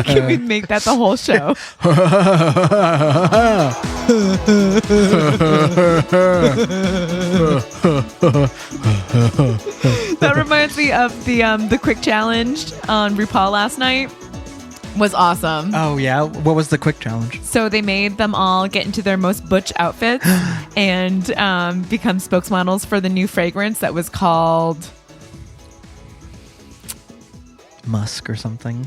Can we make that the whole show? That reminds me of the quick challenge on RuPaul last night. Was awesome. Oh yeah, what was the quick challenge? So they made them all get into their most butch outfits and become spokesmodels for the new fragrance that was called Musk or something.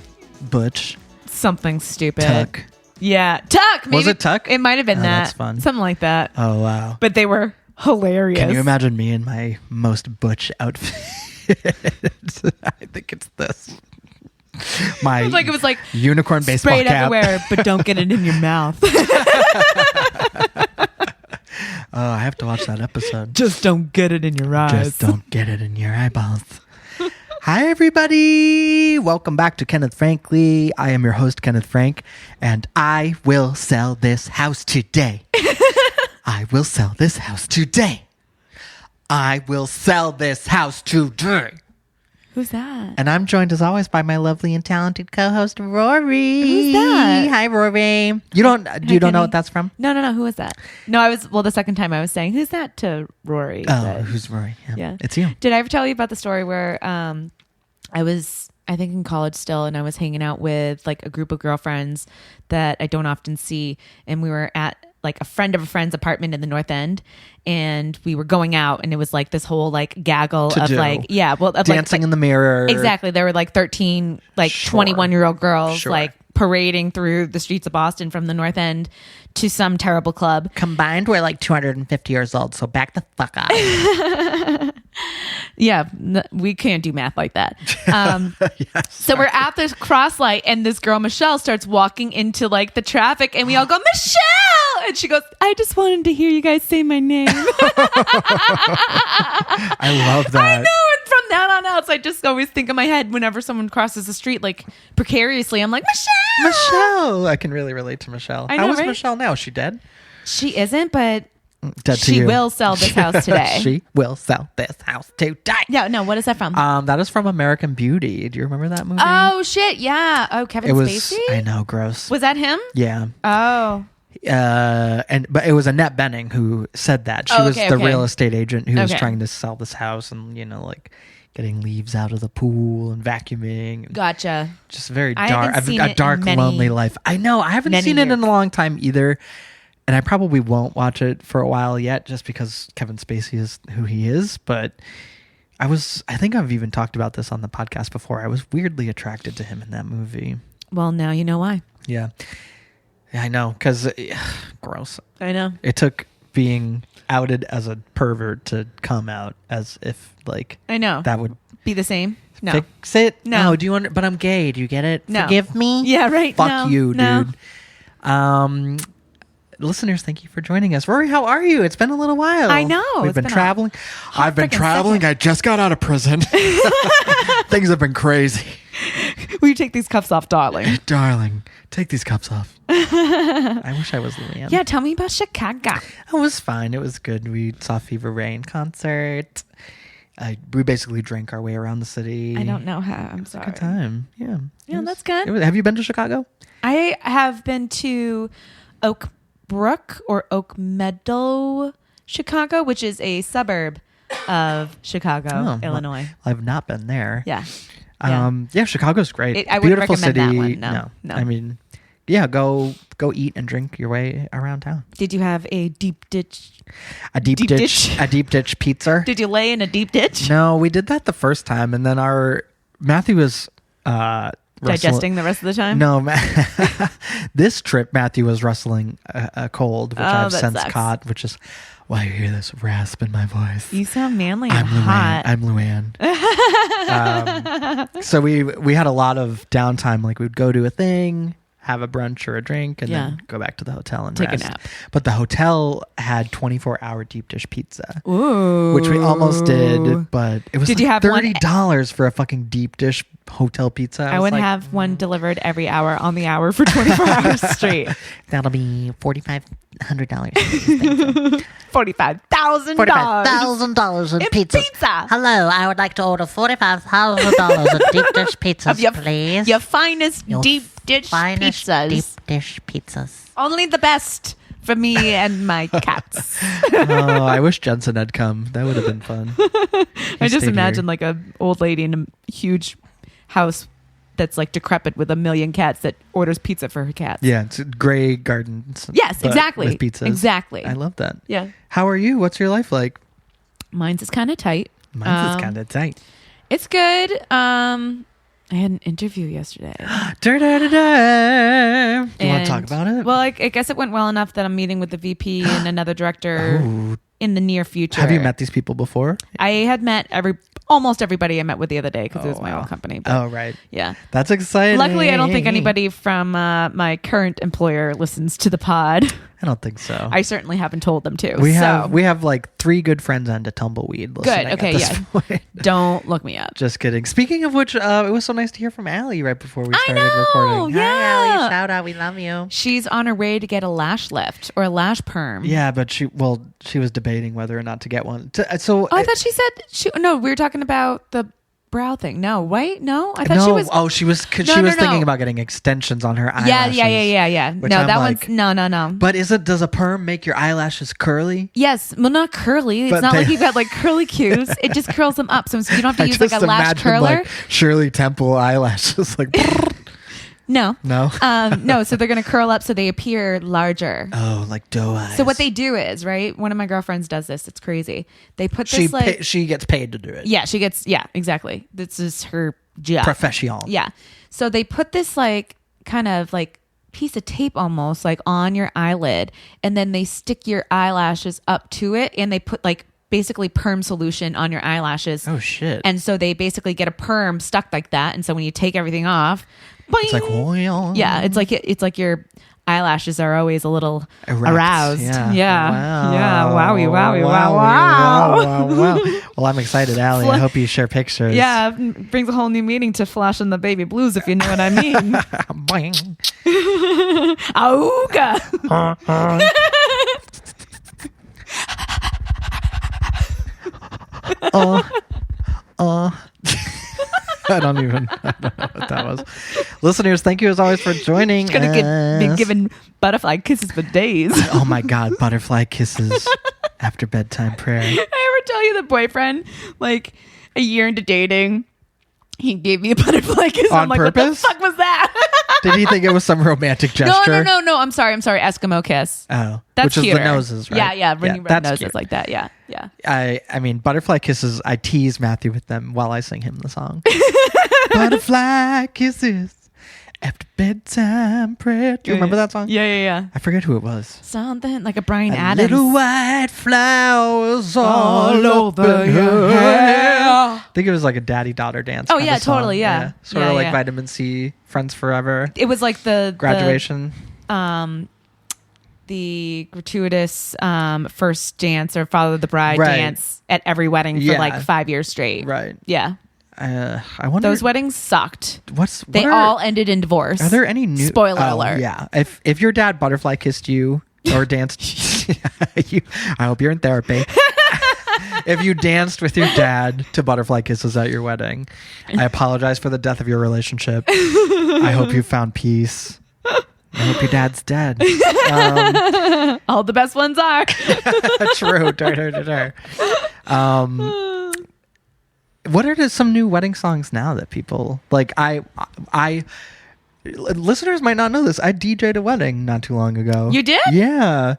Butch. Something stupid. Tuck. Yeah, Tuck. Maybe. Was it Tuck? It might have been that. That's fun. Something like that. Oh wow. But they were hilarious. Can you imagine me in my most butch outfit? I think it's this. My it was like unicorn baseball spray it cap. everywhere, but don't get it in your mouth. Oh, I have to watch that episode. Just don't get it in your eyes. Just don't get it in your eyeballs. Hi, everybody. Welcome back to Kenneth Frankly. I am your host, Kenneth Frank, and I will sell this house today. I will sell this house today. I will sell this house today. Who's that? And I'm joined, as always, by my lovely and talented co-host, Rory. Who's that? Hi, Rory. You don't know what that's from? No. Who is that? No, the second time I was saying, who's that to Rory? Oh, who's Rory? Yeah. It's you. Did I ever tell you about the story where I was, I think, in college still, and I was hanging out with like a group of girlfriends that I don't often see, and we were at like a friend of a friend's apartment in the North End, and we were going out, and it was like this whole like gaggle of like, yeah, well, of, dancing in the mirror. Exactly. There were like 13 like 21-year-old girls like parading through the streets of Boston from the North End to some terrible club. Combined, we're like 250 years old, so back the fuck up. Yeah, we can't do math like that. So we're at this cross light, and this girl, Michelle, starts walking into like the traffic, and we all go, Michelle! And she goes, I just wanted to hear you guys say my name. I love that. I know. And from that on out, so I just always think in my head whenever someone crosses the street, like precariously, I'm like, Michelle! Michelle! I can really relate to Michelle. I know, How is right? Michelle now? Is she dead? She isn't, but Dead to she you. will sell this house today. She will sell this house today. Yeah, no, what is that from? That is from American Beauty. Do you remember that movie? Oh, shit, yeah. Oh, Kevin Spacey? I know, gross. Was that him? Yeah. Oh. But it was Annette Bening who said that. She was the real estate agent who was trying to sell this house, and like getting leaves out of the pool and vacuuming. Gotcha. Just very dark. A dark, lonely life. I know. I haven't seen it in a long time either. And I probably won't watch it for a while yet, just because Kevin Spacey is who he is. But I think I've even talked about this on the podcast before. I was weirdly attracted to him in that movie. Well, now you know why. Yeah. Yeah, I know. Because, gross. I know. It took being outed as a pervert to come out as if, like, I know. That would be the same. No. Fix it? No. Do you but I'm gay. Do you get it? No. Forgive me? Yeah, right. Fuck you, dude. Listeners, thank you for joining us. Rory, how are you? It's been a little while. I know. We've been traveling. I've been traveling. Second. I just got out of prison. Things have been crazy. Will you take these cuffs off, darling? Darling, take these cuffs off. I wish I was Luann. Yeah, tell me about Chicago. It was fine. It was good. We saw Fever Rain concert. We basically drank our way around the city. I don't know how. I'm sorry. Good time. Yeah. Yeah, that's good. Have you been to Chicago? I have been to Oak Brook or Oak Meadow, Chicago, which is a suburb of Chicago, Illinois. Well, I've not been there. Yeah. Chicago's great. I wouldn't Beautiful recommend city. that one. No. I mean, yeah, go eat and drink your way around town. Did you have a deep ditch? A deep ditch pizza? Did you lay in a deep ditch? No, we did that the first time, and then Matthew was digesting the rest of the time? No, this trip Matthew was wrestling a cold, which I've since caught, which is why you hear this rasp in my voice. You sound manly and hot. I'm Luann. So we had a lot of downtime. Like we'd go to a thing, have a brunch or a drink, and then go back to the hotel and take rest. a nap. But the hotel had 24-hour deep dish pizza. Ooh. Which we almost did, but it was you have $30 for a fucking deep dish hotel pizza. I would have one delivered every hour on the hour for 24 hours straight. That'll be $4,500. $45,000 in pizza. Hello, I would like to order $45,000 in deep dish pizzas, please. Your finest deep dish pizzas. Only the best for me and my cats. Oh, I wish Jensen had come. That would have been fun. I just imagine like a old lady in a huge house that's like decrepit with a million cats that orders pizza for her cats. Yeah, it's gray gardens. Yes, exactly. With pizzas. Exactly. I love that. Yeah. How are you? What's your life like? Mine's is kind of tight. It's good. I had an interview yesterday. Do you want to talk about it? Well, I guess it went well enough that I'm meeting with the VP and another director in the near future. Have you met these people before? I had met almost everybody I met with the other day because it was my old company. But, right. Yeah. That's exciting. Luckily, I don't think anybody from my current employer listens to the pod. I don't think so. I certainly haven't told them to. We have like 3 good friends and a tumbleweed listening. Good. Okay. Yeah. Don't look me up. Just kidding. Speaking of which, it was so nice to hear from Allie right before we started recording. Yeah. Hi, Allie. Shout out. We love you. She's on her way to get a lash lift or a lash perm. Yeah, but she was debating whether or not to get one. I thought she said no. We were talking about the brow thing. No, wait, no. I thought she was. Oh, she was thinking about getting extensions on her eyelashes. Yeah. No, that one's no. But does a perm make your eyelashes curly? Yes, well, not curly. It's not like you've got like curly cues. It just curls them up, so you don't have to use like a lash curler. Like Shirley Temple eyelashes, like. No. No. No. So they're going to curl up so they appear larger. Oh, like doe eyes. So what they do is, right? One of my girlfriends does this. It's crazy. They put this she gets paid to do it. Yeah, she gets. Yeah, exactly. This is her job. Professional. Yeah. So they put this like kind of like piece of tape almost like on your eyelid, and then they stick your eyelashes up to it, and they put like basically perm solution on your eyelashes. Oh shit. And so they basically get a perm stuck like that, and so when you take everything off. Boing. It's like, yeah, it's like your eyelashes are always a little aroused. Yeah. Wow. Well, I'm excited, Allie. I hope you share pictures. Yeah, brings a whole new meaning to Flash and the Baby Blues, if you know what I mean. Boing. Auga. I don't know what that was. Listeners, thank you as always for joining. She's gonna be given butterfly kisses for days. Oh my God, butterfly kisses after bedtime prayer. I ever tell you the boyfriend, like a year into dating, he gave me a butterfly kiss. On I'm like, purpose? What the fuck was that? Did he think it was some romantic gesture? No. I'm sorry. Eskimo kiss. Oh, that's which cuter. is the noses, right? Yeah. When you rub noses cute. like that. Yeah. I mean, butterfly kisses. I tease Matthew with them while I sing him the song. Butterfly kisses after bedtime prayer. Do you remember that song? Yeah. I forget who it was. Something like a Bryan Adams. Little white flowers all over your hair. I think it was like a daddy-daughter dance. Oh yeah, totally. Yeah. Sort of like Vitamin C, Friends Forever. It was like the graduation. The gratuitous first dance or follow the bride dance at every wedding for like 5 years straight. Right. Yeah. I wonder. Those weddings sucked. They all ended in divorce. Are there any new? Spoiler alert. Yeah. If your dad butterfly kissed you or danced, I hope you're in therapy. If you danced with your dad to butterfly kisses at your wedding, I apologize for the death of your relationship. I hope you found peace. I hope your dad's dead. All the best ones are. True. What are some new wedding songs now that people like? Listeners might not know this. I DJ'd a wedding not too long ago. You did? Yeah.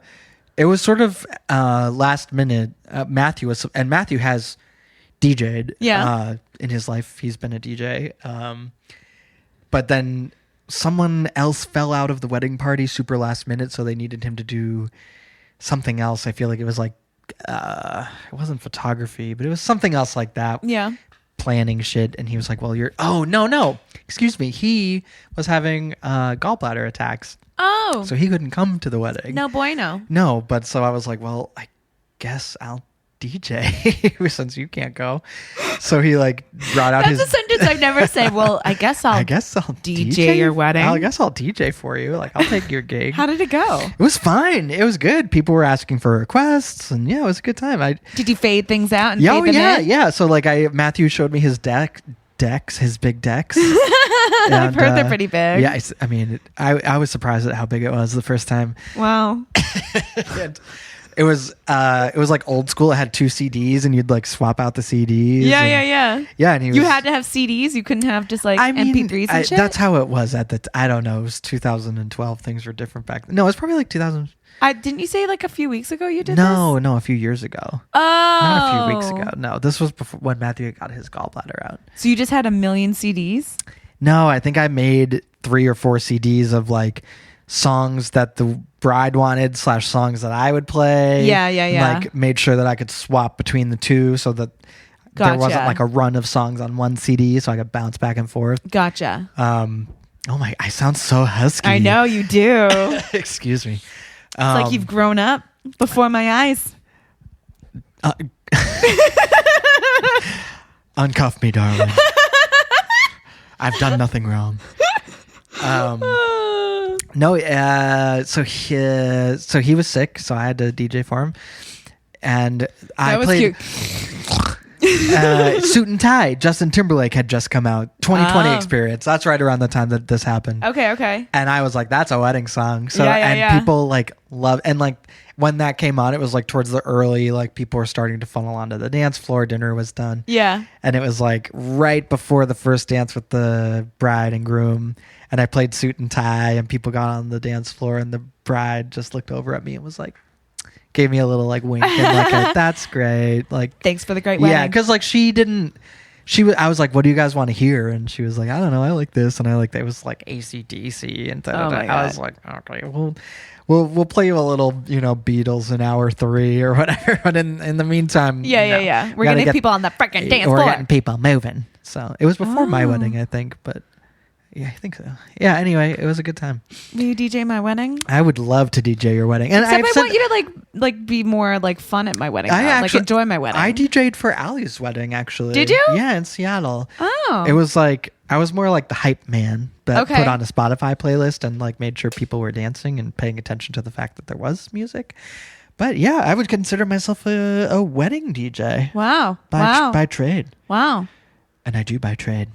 It was sort of last minute. Matthew has DJ'd. Yeah. In his life, he's been a DJ. But then someone else fell out of the wedding party super last minute, so they needed him to do something else. I feel like it was like it wasn't photography, but it was something else like that. Yeah. Planning shit. And he was like, well, no. Excuse me. He was having gallbladder attacks. Oh. So he couldn't come to the wedding. No bueno. No, but so I was like, well, I guess I'll DJ since you can't go. So he like brought out That's a sentence I never say. Well, I guess I'll DJ your wedding. I guess I'll DJ for you. Like, I'll take your gig. How did it go? It was fine. It was good. People were asking for requests, and yeah, it was a good time. Did you fade things out and yeah, fade them in? yeah. So like Matthew showed me his his big decks. I've heard they're pretty big. Yeah, I mean, I was surprised at how big it was the first time. Wow. It was like old school. It had 2 CDs, and you'd like swap out the CDs. Yeah. Yeah, and you had to have CDs. You couldn't have just like MP3s and shit. That's how it was at I don't know. It was 2012. Things were different back then. No, it was probably like 2000. Didn't you say like a few weeks ago you did No, this? a few years ago. Oh. Not a few weeks ago. No, this was before when Matthew got his gallbladder out. So you just had 1 million CDs? No, I think I made 3 or 4 CDs of like songs that the bride wanted / songs that I would play. Yeah. Like made sure that I could swap between the two so that there wasn't like a run of songs on one CD, so I could bounce back and forth. Gotcha. Oh my, I sound so husky. I know you do. Excuse me. It's like you've grown up before my eyes. Uncuff me, darling. I've done nothing wrong. No, so he was sick, so I had to DJ for him, and I played Suit and Tie. Justin Timberlake had just come out. 2020 Experience. That's right around the time that this happened. Okay. And I was like, that's a wedding song. So people like love, and like when that came on, it was like towards the early, like people were starting to funnel onto the dance floor. Dinner was done. Yeah. And it was like right before the first dance with the bride and groom. And I played Suit and Tie, and people got on the dance floor, and the bride just looked over at me and was like, gave me a little like wink and like, that's great. Like, thanks for the great wedding. Yeah, because like I was like, what do you guys want to hear? And she was like, I don't know, I like this, and I like that. It was like AC/DC, and I was like, okay, we'll play you a little, Beatles in hour 3 or whatever. But in the meantime, yeah, we're getting people on the freaking dance floor. We're getting people moving. So it was before my wedding, I think, but. Yeah, I think so. Yeah, anyway, it was a good time. Will you DJ my wedding? I would love to DJ your wedding. And I want you to like be more like fun at my wedding. Like enjoy my wedding. I DJ'd for Allie's wedding, actually. Did you? Yeah, in Seattle. Oh. It was like, I was more like the hype man that put on a Spotify playlist and like made sure people were dancing and paying attention to the fact that there was music. But yeah, I would consider myself a wedding DJ. Wow. By trade. Wow. And I do by trade.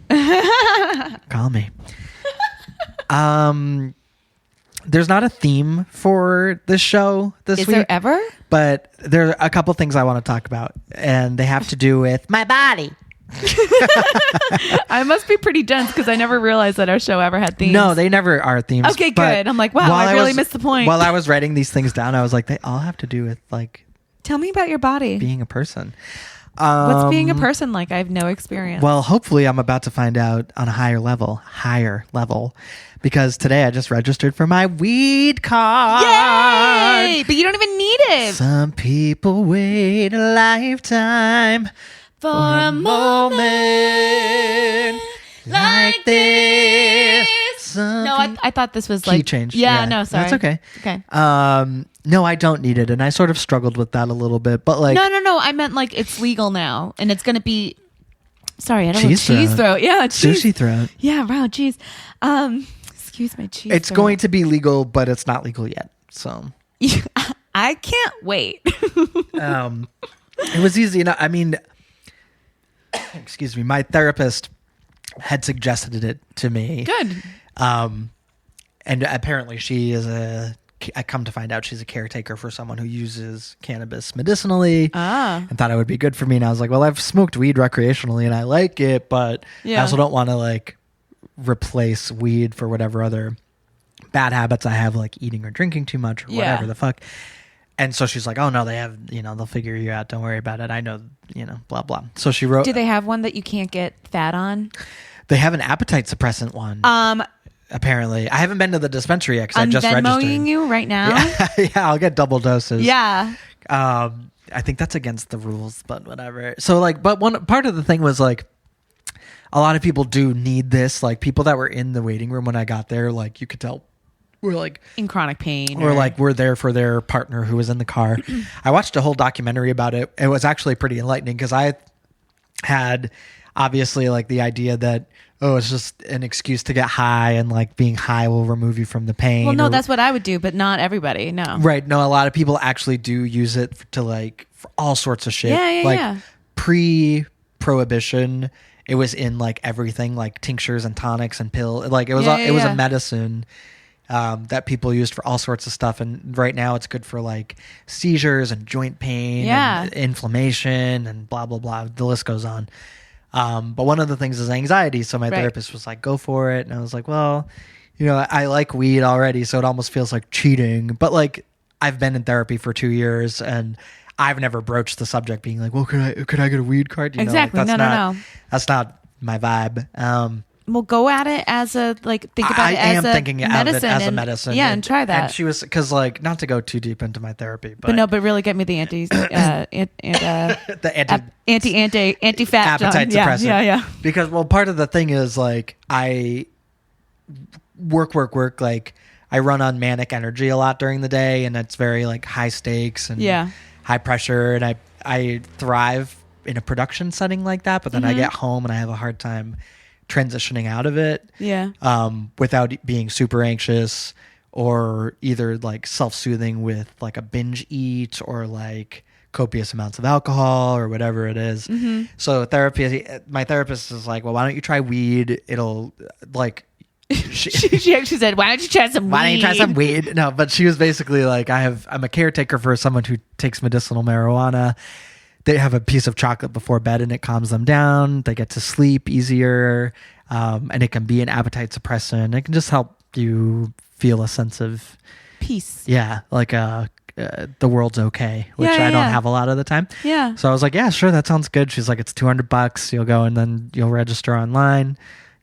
Call me. There's not a theme for this show this week. Is there ever? But there are a couple things I want to talk about, and they have to do with my body. I must be pretty dense because I never realized that our show ever had themes. No, they never are themes. Okay, good. I'm like, wow, I really missed the point. While I was writing these things down, I was like, they all have to do with like... Tell me about your body. Being a person. What's being a person like? I have no experience. Well, hopefully I'm about to find out on a higher level, because today I just registered for my weed card. Yay! But you don't even need it. Some people wait a lifetime for a moment like this. No, I thought this was like... Key change. Yeah, no, sorry. That's okay. Okay. No, I don't need it. And I sort of struggled with that a little bit, but like... No. I meant like it's legal now and it's going to be... Sorry, I don't know. Cheese throat. Yeah, cheese. Sushi throat. Yeah, wow, cheese. Excuse my cheese It's throat. going to be legal, but it's not legal yet. So... I can't wait. It was easy enough. I mean... Excuse me. My therapist had suggested it to me. Good. And apparently I come to find out she's a caretaker for someone who uses cannabis medicinally and thought it would be good for me. And I was like, well, I've smoked weed recreationally and I like it, but I also don't want to like replace weed for whatever other bad habits I have, like eating or drinking too much or whatever the fuck. And so she's like, oh no, they have, they'll figure you out. Don't worry about it. I know, blah, blah. So she wrote. Do they have one that you can't get fat on? They have an appetite suppressant one. Apparently. I haven't been to the dispensary yet because I just registered. I'm Venmoing you right now? Yeah, I'll get double doses. Yeah. I think that's against the rules, but whatever. So like, but one part of the thing was like, a lot of people do need this. Like people that were in the waiting room when I got there, like you could tell were like in chronic pain or like were there for their partner who was in the car. I watched a whole documentary about it. It was actually pretty enlightening because I had obviously like the idea that, oh, it's just an excuse to get high and like being high will remove you from the pain. Well, no, that's what I would do, but not everybody. No. Right. No, a lot of people actually do use it to like for all sorts of shit. Yeah. Pre-prohibition, it was in like everything, like tinctures and tonics and pill. Like it was it was a medicine that people used for all sorts of stuff. And right now it's good for like seizures and joint pain and inflammation and blah, blah, blah. The list goes on. But one of the things is anxiety. So my therapist was like, go for it. And I was like, well, you know, I like weed already. So it almost feels like cheating. But like I've been in therapy for 2 years and I've never broached the subject being like, well, could I get a weed card? You exactly. know, like, No. That's not my vibe. Well, go at it as a, like, think about it as a thinking medicine. Of it as a medicine. Yeah, and try that. And she was, because, like, not to go too deep into my therapy, but really get me the anti-fat depressant. Yeah. Because, well, part of the thing is, like, I work. Like, I run on manic energy a lot during the day, and it's very, like, high stakes and high pressure, and I thrive in a production setting like that, but then I get home and I have a hard time transitioning out of it without being super anxious or either like self-soothing with like a binge eat or like copious amounts of alcohol or whatever it is. So my therapist is like, well, why don't you try weed? It'll like she actually said, why don't you try some weed? No, but she was basically like, I'm a caretaker for someone who takes medicinal marijuana. They have a piece of chocolate before bed and it calms them down. They get to sleep easier. And it can be an appetite suppressant. It can just help you feel a sense of peace. Yeah. Like the world's okay, which I don't have a lot of the time. Yeah. So I was like, yeah, sure. That sounds good. She's like, it's $200. You'll go and then you'll register online.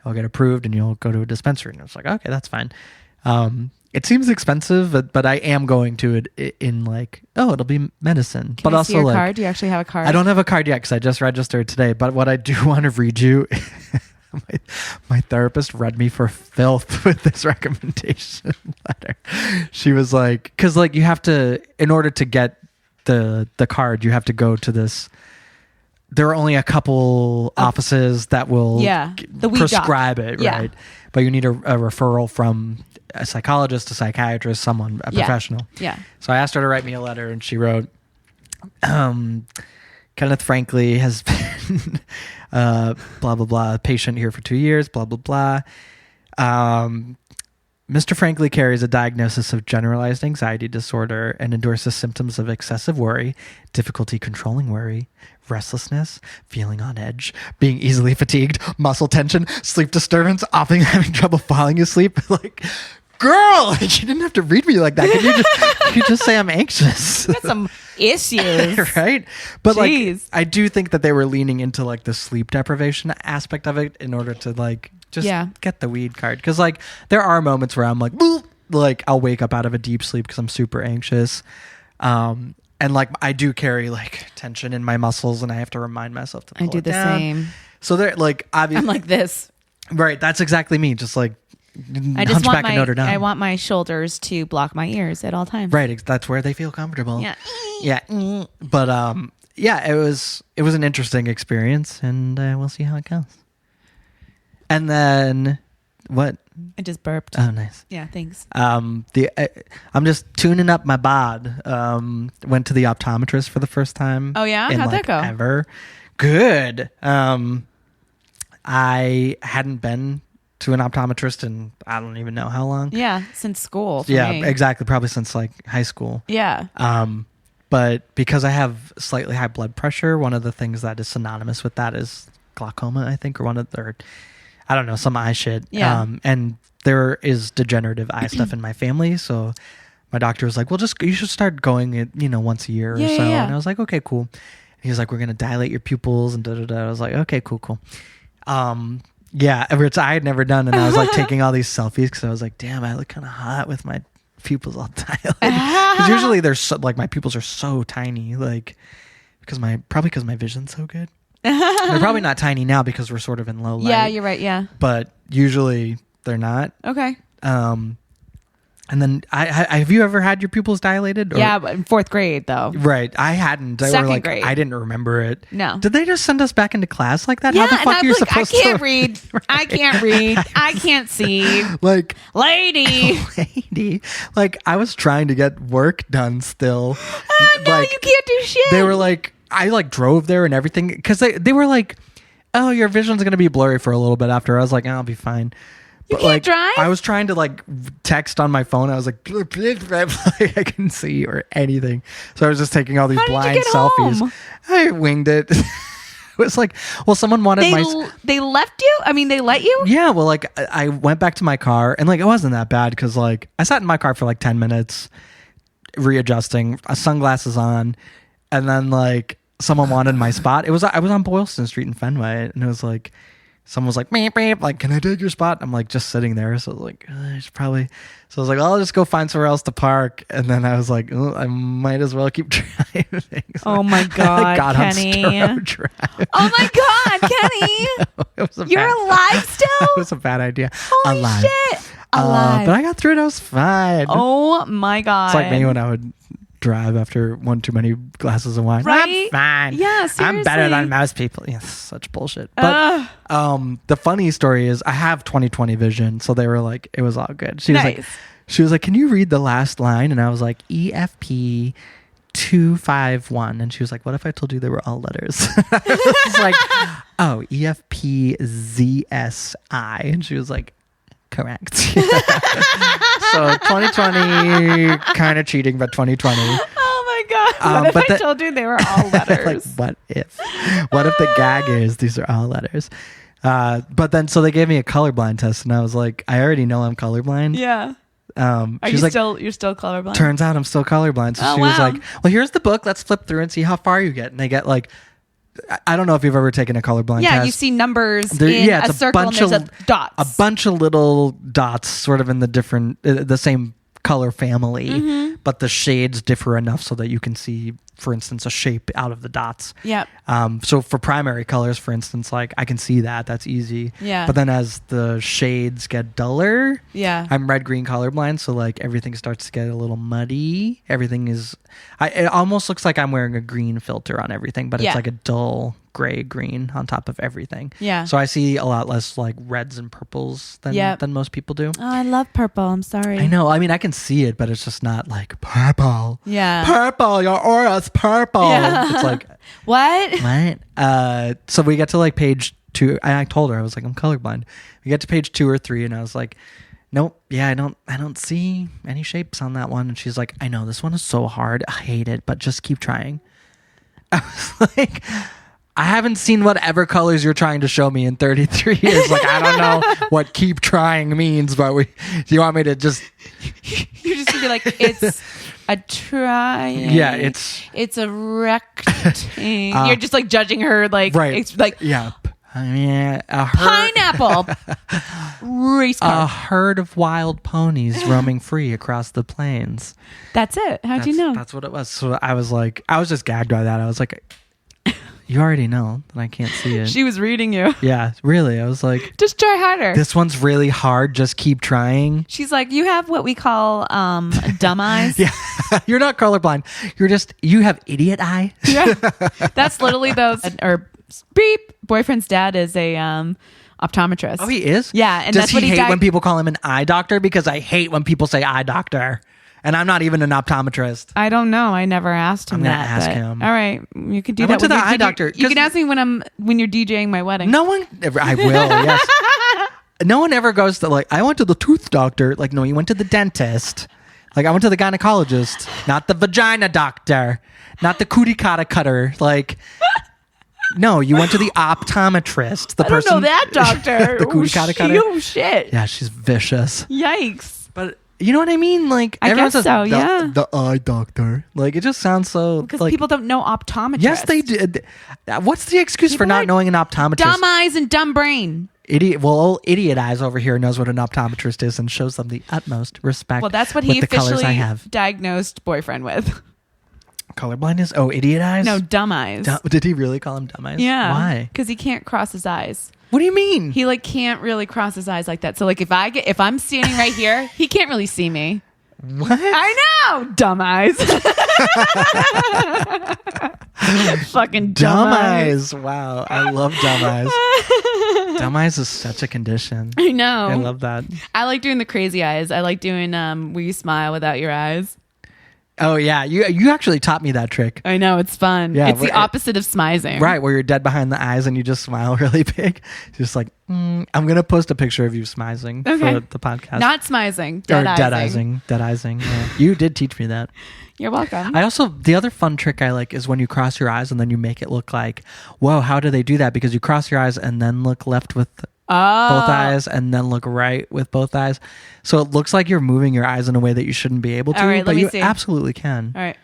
You'll get approved and you'll go to a dispensary. And I was like, okay, that's fine. It seems expensive, but I am going to it in like, oh, it'll be medicine. Can I see your card? Do you actually have a card? I don't have a card yet because I just registered today. But what I do want to read you, my therapist read me for filth with this recommendation letter. She was like, because like you have to, in order to get the card, you have to go to this. There are only a couple offices that will prescribe it, right? But you need a referral from a psychologist, a psychiatrist, someone, a professional. Yeah. So I asked her to write me a letter, and she wrote, Kenneth Frankly has been blah, blah, blah, patient here for 2 years, blah, blah, blah. Mr. Frankly carries a diagnosis of generalized anxiety disorder and endorses symptoms of excessive worry, difficulty controlling worry, restlessness, feeling on edge, being easily fatigued, muscle tension, sleep disturbance, often having trouble falling asleep. Like, girl, you didn't have to read me like that. Can you just say I'm anxious? You got some issues. Right? But like, I do think that they were leaning into like the sleep deprivation aspect of it in order to like just get the weed card. Because like there are moments where I'm like I'll wake up out of a deep sleep because I'm super anxious. And like I do carry like tension in my muscles and I have to remind myself to pull I do it the down. same. So they're like, obviously, I'm like this. Right. That's exactly me. Just like I just want I want my shoulders to block my ears at all times. Right. That's where they feel comfortable. Yeah. Yeah. But it was an interesting experience and we'll see how it goes. And then what? I just burped. Oh, nice. Yeah, thanks. I'm just tuning up my bod. Went to the optometrist for the first time. Oh yeah, how'd that go? Ever. Good. I hadn't been to an optometrist in I don't even know how long. Yeah, since school. Yeah, me. exactly. Probably since like high school. Yeah. But because I have slightly high blood pressure, one of the things that is synonymous with that is glaucoma, I think, or I don't know, some eye shit. Yeah. And there is degenerative eye stuff in my family. So my doctor was like, well, you should start going, once a year or so. Yeah. And I was like, okay, cool. And he was like, we're going to dilate your pupils and da-da-da. I was like, okay, cool. Which I had never done. And I was like taking all these selfies because I was like, damn, I look kind of hot with my pupils all dilated. Because usually they're so, like my pupils are so tiny, like because my vision's so good. They're probably not tiny now because we're sort of in low light. Yeah, you're right. Yeah. But usually they're not. Okay. And then have you ever had your pupils dilated? Yeah, but in 4th grade though. Right. I hadn't. Second grade. I didn't remember it. No. Did they just send us back into class like that? Yeah, How the fuck and are you I'm like, supposed I can't to read. I can't read. I can't see. Like, Lady. Like, I was trying to get work done still. No, like, you can't do shit. they were like, I like drove there and everything because they were like, oh, your vision's gonna be blurry for a little bit after. I was like, I'll be fine. You But can't like, drive? I was trying to like text on my phone. I was like, like I couldn't see or anything. So I was just taking all these How did you blind get selfies. home? I winged it. It was like, well, someone wanted They left you? I mean, they let you? Yeah, well, like I went back to my car and like it wasn't that bad because like I sat in my car for like 10 minutes readjusting, sunglasses on, and then like someone wanted my spot. I was on Boylston Street in Fenway, and it was like someone was like, meep, meep, like, can I take your spot? I'm like just sitting there, so like I should probably. So I was like, I'll just go find somewhere else to park, and then I was like, I might as well keep driving. So Oh my God, got Kenny! on Drive. Oh my God, Kenny! You're alive still? It was a bad idea. Holy Alive. shit! Alive. But I got through it. I was fine. Oh my God! It's like me when I would drive after one too many glasses of wine. Right? I'm fine. Yeah, I'm better seriously. than most people. Yeah, such bullshit. But the funny story is I have 20/20 vision, so they were like, it was all good. She was like, can you read the last line? And I was like, EFP 251. And she was like, what if I told you they were all letters? I was like, oh, EFP ZSI. And she was like, correct. So 2020 kind of cheating, but 2020. Oh my God! What if I told you they were all letters? Like, what if the gag is these are all letters? But then so they gave me a colorblind test, and I was like, I already know I'm colorblind. Yeah. You're still colorblind? Turns out I'm still colorblind. So she was like, well, here's the book. Let's flip through and see how far you get. And they get like, I don't know if you've ever taken a colorblind test. Yeah, you see numbers in a circle and there's dots. A bunch of little dots sort of in the different, the same color family, but the shades differ enough so that you can see, for instance, a shape out of the dots. Yeah. So for primary colors, for instance, like I can see that's easy. Yeah. But then as the shades get duller, Yeah. I'm red-green colorblind, so like everything starts to get a little muddy. Everything is, it almost looks like I'm wearing a green filter on everything, but it's like a dull gray green on top of everything. Yeah. So I see a lot less like reds and purples than most people do. Oh, I love purple. I'm sorry. I know. I mean, I can see it, but it's just not like purple. Yeah. Purple. Your aura's purple. Yeah. It's like what? So we get to like page 2. And I told her, I was like, I'm colorblind. We get to page 2 or 3, and I was like, nope. Yeah, I don't see any shapes on that one. And she's like, I know this one is so hard. I hate it, but just keep trying. I was like, I haven't seen whatever colors you're trying to show me in 33 years. Like, I don't know what keep trying means, but do you want me to just... You're just going to be like, it's a triangle. Yeah, it's a rectangle. You're just like judging her like... Right. It's like... Yeah. A pineapple. Race car. A herd of wild ponies roaming free across the plains. That's it. How'd you know? That's what it was. So I was like, I was just gagged by that. I was like... You already know that I can't see it. She was reading you. Yeah, really. I was like, just try harder. This one's really hard. Just keep trying. She's like, you have what we call dumb eyes. Yeah, you're not colorblind. You have idiot eye. Yeah, that's literally those. Or beep. Boyfriend's dad is a optometrist. Oh, he is. Yeah, and does that's he what he hate when people call him an eye doctor? Because I hate when people say eye doctor. And I'm not even an optometrist. I don't know. I never asked him I'm gonna that. ask him. All right, you can do I that. went to the eye doctor. You can ask me when you're DJing my wedding. No one ever. I will. Yes. No one ever goes to like. I went to the tooth doctor. Like, no, you went to the dentist. Like, I went to the gynecologist, not the vagina doctor, not the cootie cotta cutter. Like, no, you went to the optometrist. The person. Don't know that doctor. The cootie cotta cutter. Oh shit! Yeah, she's vicious. Yikes! But you know what I mean? Like, I everyone guess says so. Yeah, the eye doctor. Like, it just sounds so. Because like, people don't know optometrists. Yes, they did. What's the excuse for not knowing an optometrist? Dumb eyes and dumb brain. Idiot. Well, old idiot eyes over here knows what an optometrist is and shows them the utmost respect. Well, that's what he with the colors I officially have. diagnosed boyfriend with. Colorblindness? Oh, idiot eyes? No, dumb eyes. Did he really call him dumb eyes? Yeah. Why? Because he can't cross his eyes. What do you mean? He like can't really cross his eyes like that. So like if I'm standing right here, he can't really see me. What? I know. Dumb eyes. Fucking dumb eyes. Wow. I love dumb eyes. Dumb eyes is such a condition. I know. I love that. I like doing the crazy eyes. I like doing where you smile without your eyes. Oh yeah, you actually taught me that trick. I know, it's fun. Yeah, it's the opposite of smizing. Right, where you're dead behind the eyes and you just smile really big. Just like, I'm gonna post a picture of you smizing for the podcast. Not smizing, dead-eying. Dead-eying. Yeah. You did teach me that. You're welcome. The other fun trick I like is when you cross your eyes and then you make it look like, whoa, how do they do that? Because you cross your eyes and then look left with both eyes and then look right with both eyes. So it looks like you're moving your eyes in a way that you shouldn't be able to, but you absolutely can. All right.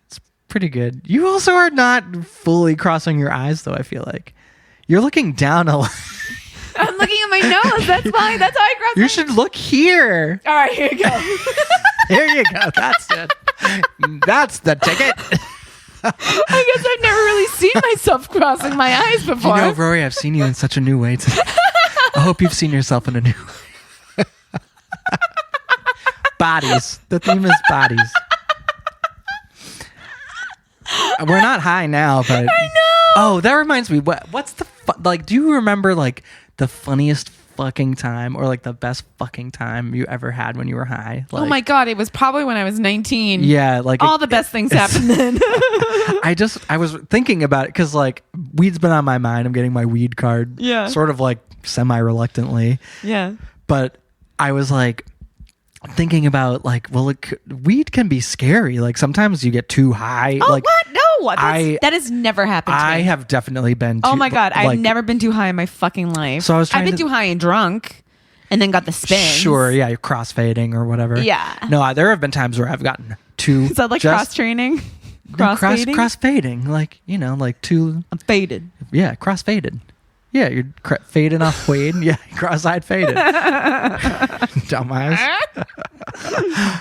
It's pretty good. You also are not fully crossing your eyes though, I feel like. You're looking down a lot. I'm looking at my nose. That's fine. That's how I cross. You should look here. All right, here you go. There you go. That's it. That's the ticket. I guess I've never really seen myself crossing my eyes before. You know, Rory, I've seen you in such a new way today. I hope you've seen yourself in a new way. Bodies. The theme is bodies. We're not high now, but... I know! Oh, that reminds me. What's the... do you remember, the funniest fucking time or, the best fucking time you ever had when you were high? Oh, my God. It was probably when I was 19. Yeah, all the best things happened then. I was thinking about it because weed's been on my mind. I'm getting my weed card. Yeah. Sort of semi-reluctantly. Yeah. But I was thinking about weed can be scary. Sometimes you get too high. Oh, what? No. That has never happened to me. I have definitely been too, oh my God. I've never been too high in my fucking life. So I've been too high and drunk and then got the spins. Sure. Yeah. You're crossfading or whatever. Yeah. No, there have been times where I've gotten too. Is that cross training? Cross-fading? Cross-fading. Too... I'm faded. Yeah. Cross-faded. Yeah, you're fading off Wade. Yeah, cross-eyed faded. Dumbass.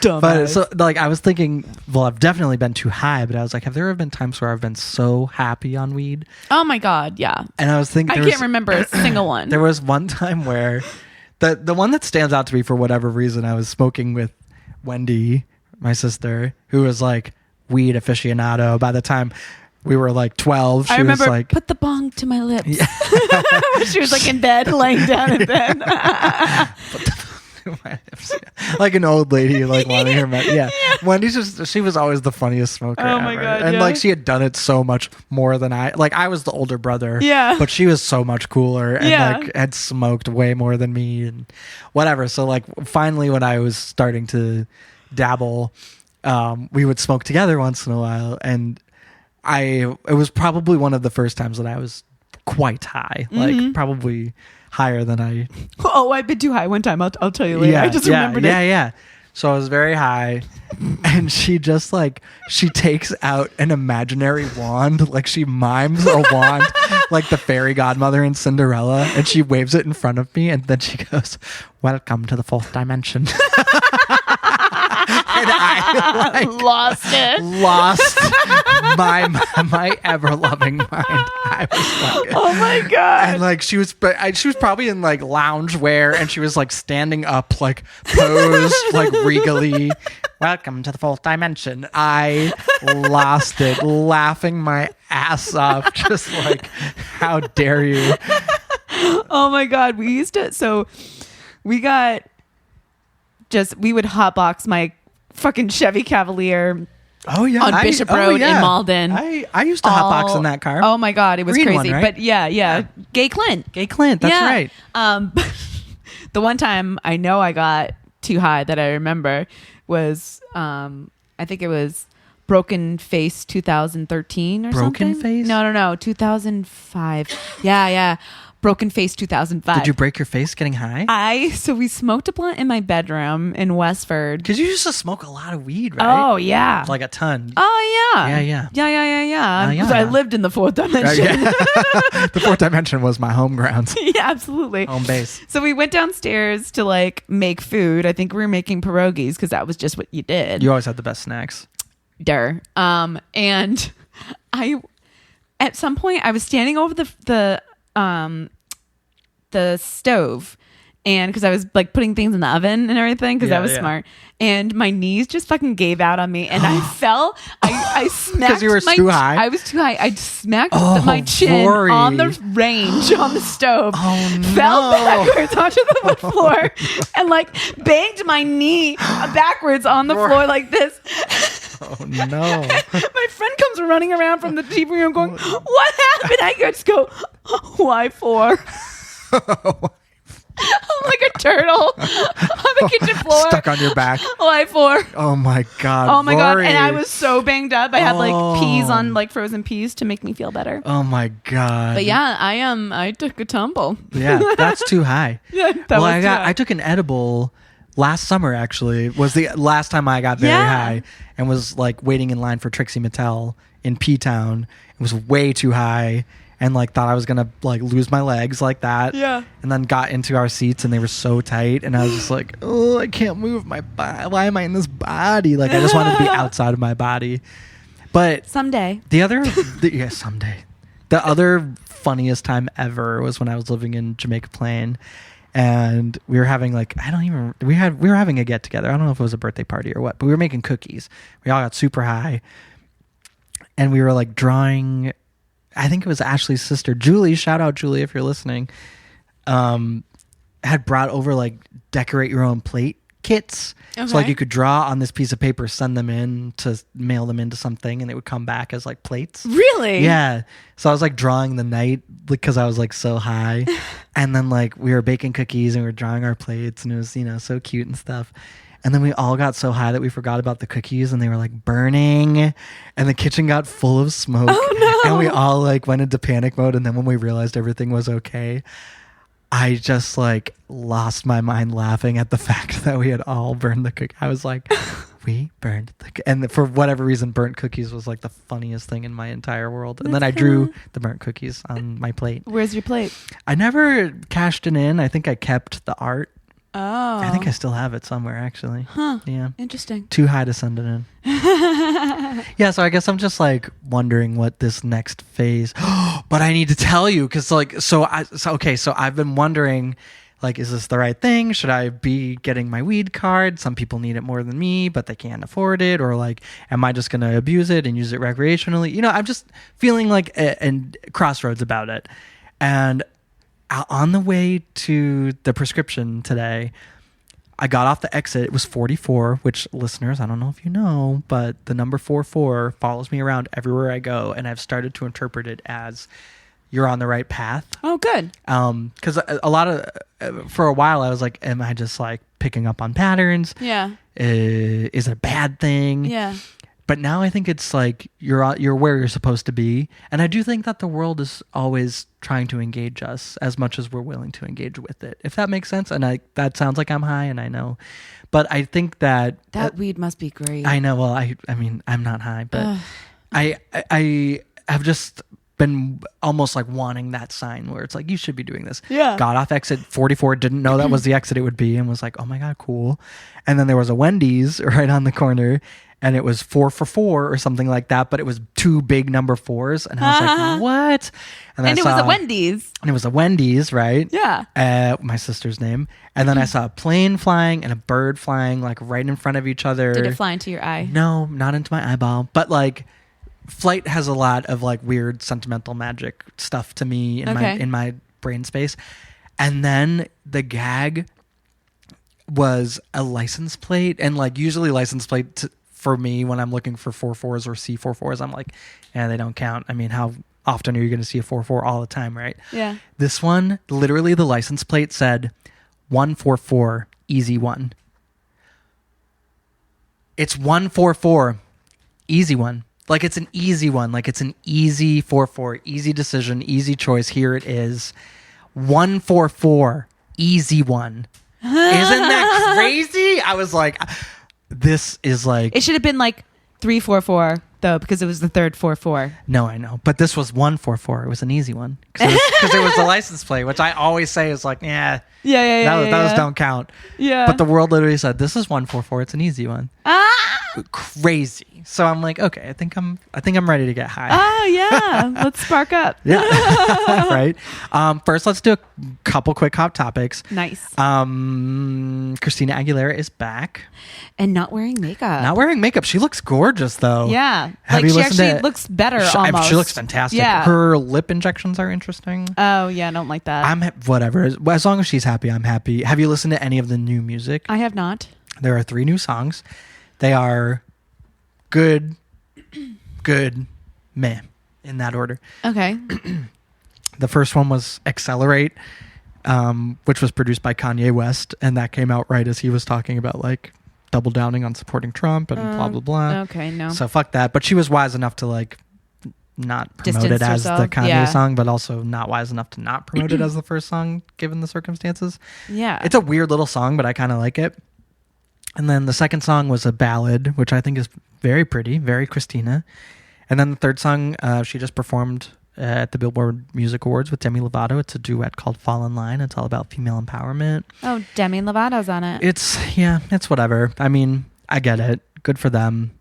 Dumbass. But so, I was thinking, well, I've definitely been too high, but I was have there ever been times where I've been so happy on weed? Oh my God, yeah. And I was thinking, I can't remember a single one. There was one time where the one that stands out to me for whatever reason, I was smoking with Wendy, my sister, who was weed aficionado by the time we were 12. She I remember was put the bong to my lips. Yeah. She was in bed, laying down in bed. An old lady, wanting her yeah. Wendy she was always the funniest smoker ever. My God, and yeah. she had done it so much more than I was the older brother. Yeah. But she was so much cooler and Yeah. Had smoked way more than me and whatever. So finally when I was starting to dabble, we would smoke together once in a while, and it was probably one of the first times that I was quite high, probably higher than I. Oh, I've been too high one time. I'll tell you later. I just remembered it. Yeah. So I was very high, and she just she takes out an imaginary wand, she mimes a wand, like the fairy godmother in Cinderella, and she waves it in front of me, and then she goes, "Welcome to the fourth dimension." And I lost it. Lost my ever loving mind. I was oh my God. And she was probably in lounge wear, and she was standing up, posed regally. "Welcome to the fourth dimension." I lost it, laughing my ass off, just how dare you? Oh my God. We used to, we would hotbox my fucking Chevy Cavalier. Oh yeah, on Bishop Road in Malden. I used to hotbox in that car. Oh my God, it was Green crazy. one, right? But yeah. Gay Clint. That's right. The one time I know I got too high that I remember was I think it was Broken Face 2013 or Broken something. Face? No, 2005. Yeah. Broken Face 2005. Did you break your face getting high? So we smoked a blunt in my bedroom in Westford. Because you used to smoke a lot of weed, right? Oh, yeah. A ton. Oh, yeah. Yeah. Because I lived in the fourth dimension. The fourth dimension was my home grounds. Yeah, absolutely. Home base. So we went downstairs to make food. I think we were making pierogies because that was just what you did. You always had the best snacks. And at some point I was standing over the stove, and because I was like putting things in the oven and everything because I was smart, and my knees just fucking gave out on me, and I fell. I smacked because you were too high. I was too high. I smacked my chin Rory. on the range on the stove. Oh, fell no. backwards onto the wood floor and like banged my knee backwards on the floor like this. Oh no. My friend comes running around from the TV room going, what happened? I just go, why for? I'm like a turtle on the kitchen floor. Stuck on your back. Why for? Oh my God. Oh my God. Rory. And I was so banged up. I had like peas on, like frozen peas to make me feel better. Oh my God. But yeah, I took a tumble. Yeah, that's too high. Yeah, I took an edible last summer, actually. Was the last time I got very high and was like waiting in line for Trixie Mattel in P-Town. It was way too high and like thought I was going to like lose my legs like that. Yeah. And then got into our seats and they were so tight and I was just like, oh, I can't move my body. Why am I in this body? Like I just wanted to be outside of my body. But someday. Someday. The other funniest time ever was when I was living in Jamaica Plain. And we were having like, we were having a get together. I don't know if it was a birthday party or what, but we were making cookies. We all got super high and we were like drawing, I think it was Ashley's sister, Julie, shout out Julie, if you're listening, had brought over like decorate your own plate kits. Okay. So like you could draw on this piece of paper, send them in to mail them into something and they would come back as like plates. Really? Yeah. So I was like drawing the night because I was like so high. And then like we were baking cookies and we were drawing our plates and it was, so cute and stuff. And then we all got so high that we forgot about the cookies and they were like burning and the kitchen got full of smoke. Oh no. And we all like went into panic mode. And then when we realized everything was okay, I just like lost my mind laughing at the fact that we had all burned the cookie. I was like, we burned the and for whatever reason, burnt cookies was like the funniest thing in my entire world. And then I drew the burnt cookies on my plate. Where's your plate? I never cashed it in. I think I kept the art. Oh. I think I still have it somewhere, actually. Huh. Yeah. Interesting. Too high to send it in. Yeah, so I guess I'm just like wondering what this next phase. But I need to tell you because so I've been wondering, like, is this the right thing? Should I be getting my weed card? Some people need it more than me, but they can't afford it. Or like, am I just going to abuse it and use it recreationally? I'm just feeling like a crossroads about it. And on the way to the prescription today, I got off the exit. It was 44, which listeners, I don't know if you know, but the number 44 follows me around everywhere I go. And I've started to interpret it as you're on the right path. Oh, good. Because for a while I was like, am I just like picking up on patterns? Yeah. Is it a bad thing? Yeah. But now I think it's like you're where you're supposed to be. And I do think that the world is always trying to engage us as much as we're willing to engage with it, if that makes sense. And that sounds like I'm high, and I know. But I think that weed must be great. I know. Well, I mean, I'm not high, but I have just been almost like wanting that sign where it's like, you should be doing this. Yeah. Got off exit 44, didn't know that was the exit it would be, and was like, oh my God, cool. And then there was a Wendy's right on the corner. And it was 4 for $4 or something like that, but it was 2 big number 4s. And I was like, what? And it was a Wendy's. And it was a Wendy's, right? Yeah. My sister's name. And then I saw a plane flying and a bird flying like right in front of each other. Did it fly into your eye? No, not into my eyeball. But like flight has a lot of like weird sentimental magic stuff to me in my brain space. And then the gag was a license plate. And like usually license plate for me, when I'm looking for 44s or C44s, I'm like, they don't count. I mean, how often are you going to see a 44 all the time, right? Yeah. This one, literally the license plate said 144, easy one. It's 144, easy one. Like it's an easy one. Like it's an easy 44, easy decision, easy choice. Here it is. 144, easy one. Isn't that crazy? I was like... This is like... It should have been like 344 though, because it was the third 44. No, I know. But this was 144. It was an easy one. Because it was the license plate, which I always say is like, Yeah. Those don't count. Yeah. But the world literally said, this is 144. It's an easy one. Ah! Crazy. So I'm like, okay, I think I'm ready to get high. Oh yeah, let's spark up. Yeah. Right. First, let's do a couple quick hot topics. Nice. Christina Aguilera is back. And not wearing makeup. Not wearing makeup. She looks gorgeous though. Yeah. Have like you she listened actually to looks better she, almost. She looks fantastic. Yeah. Her lip injections are interesting. Oh yeah, I don't like that. Whatever. As long as she's happy, I'm happy. Have you listened to any of the new music? I have not. There are 3 new songs. They are good, meh, in that order. Okay. The first one was Accelerate, which was produced by Kanye West, and that came out right as he was talking about like double downing on supporting Trump and blah blah blah. Okay, no. So fuck that. But she was wise enough to like not promote Distance it as herself. the Kanye Yeah. song, but also not wise enough to not promote it as the first song given the circumstances. Yeah. It's a weird little song, but I kind of like it. And then the second song was a ballad, which I think is very pretty, very Christina. And then the third song, she just performed at the Billboard Music Awards with Demi Lovato. It's a duet called Fall in Line. It's all about female empowerment. Oh, Demi Lovato's on it. It's whatever. I mean, I get it. Good for them.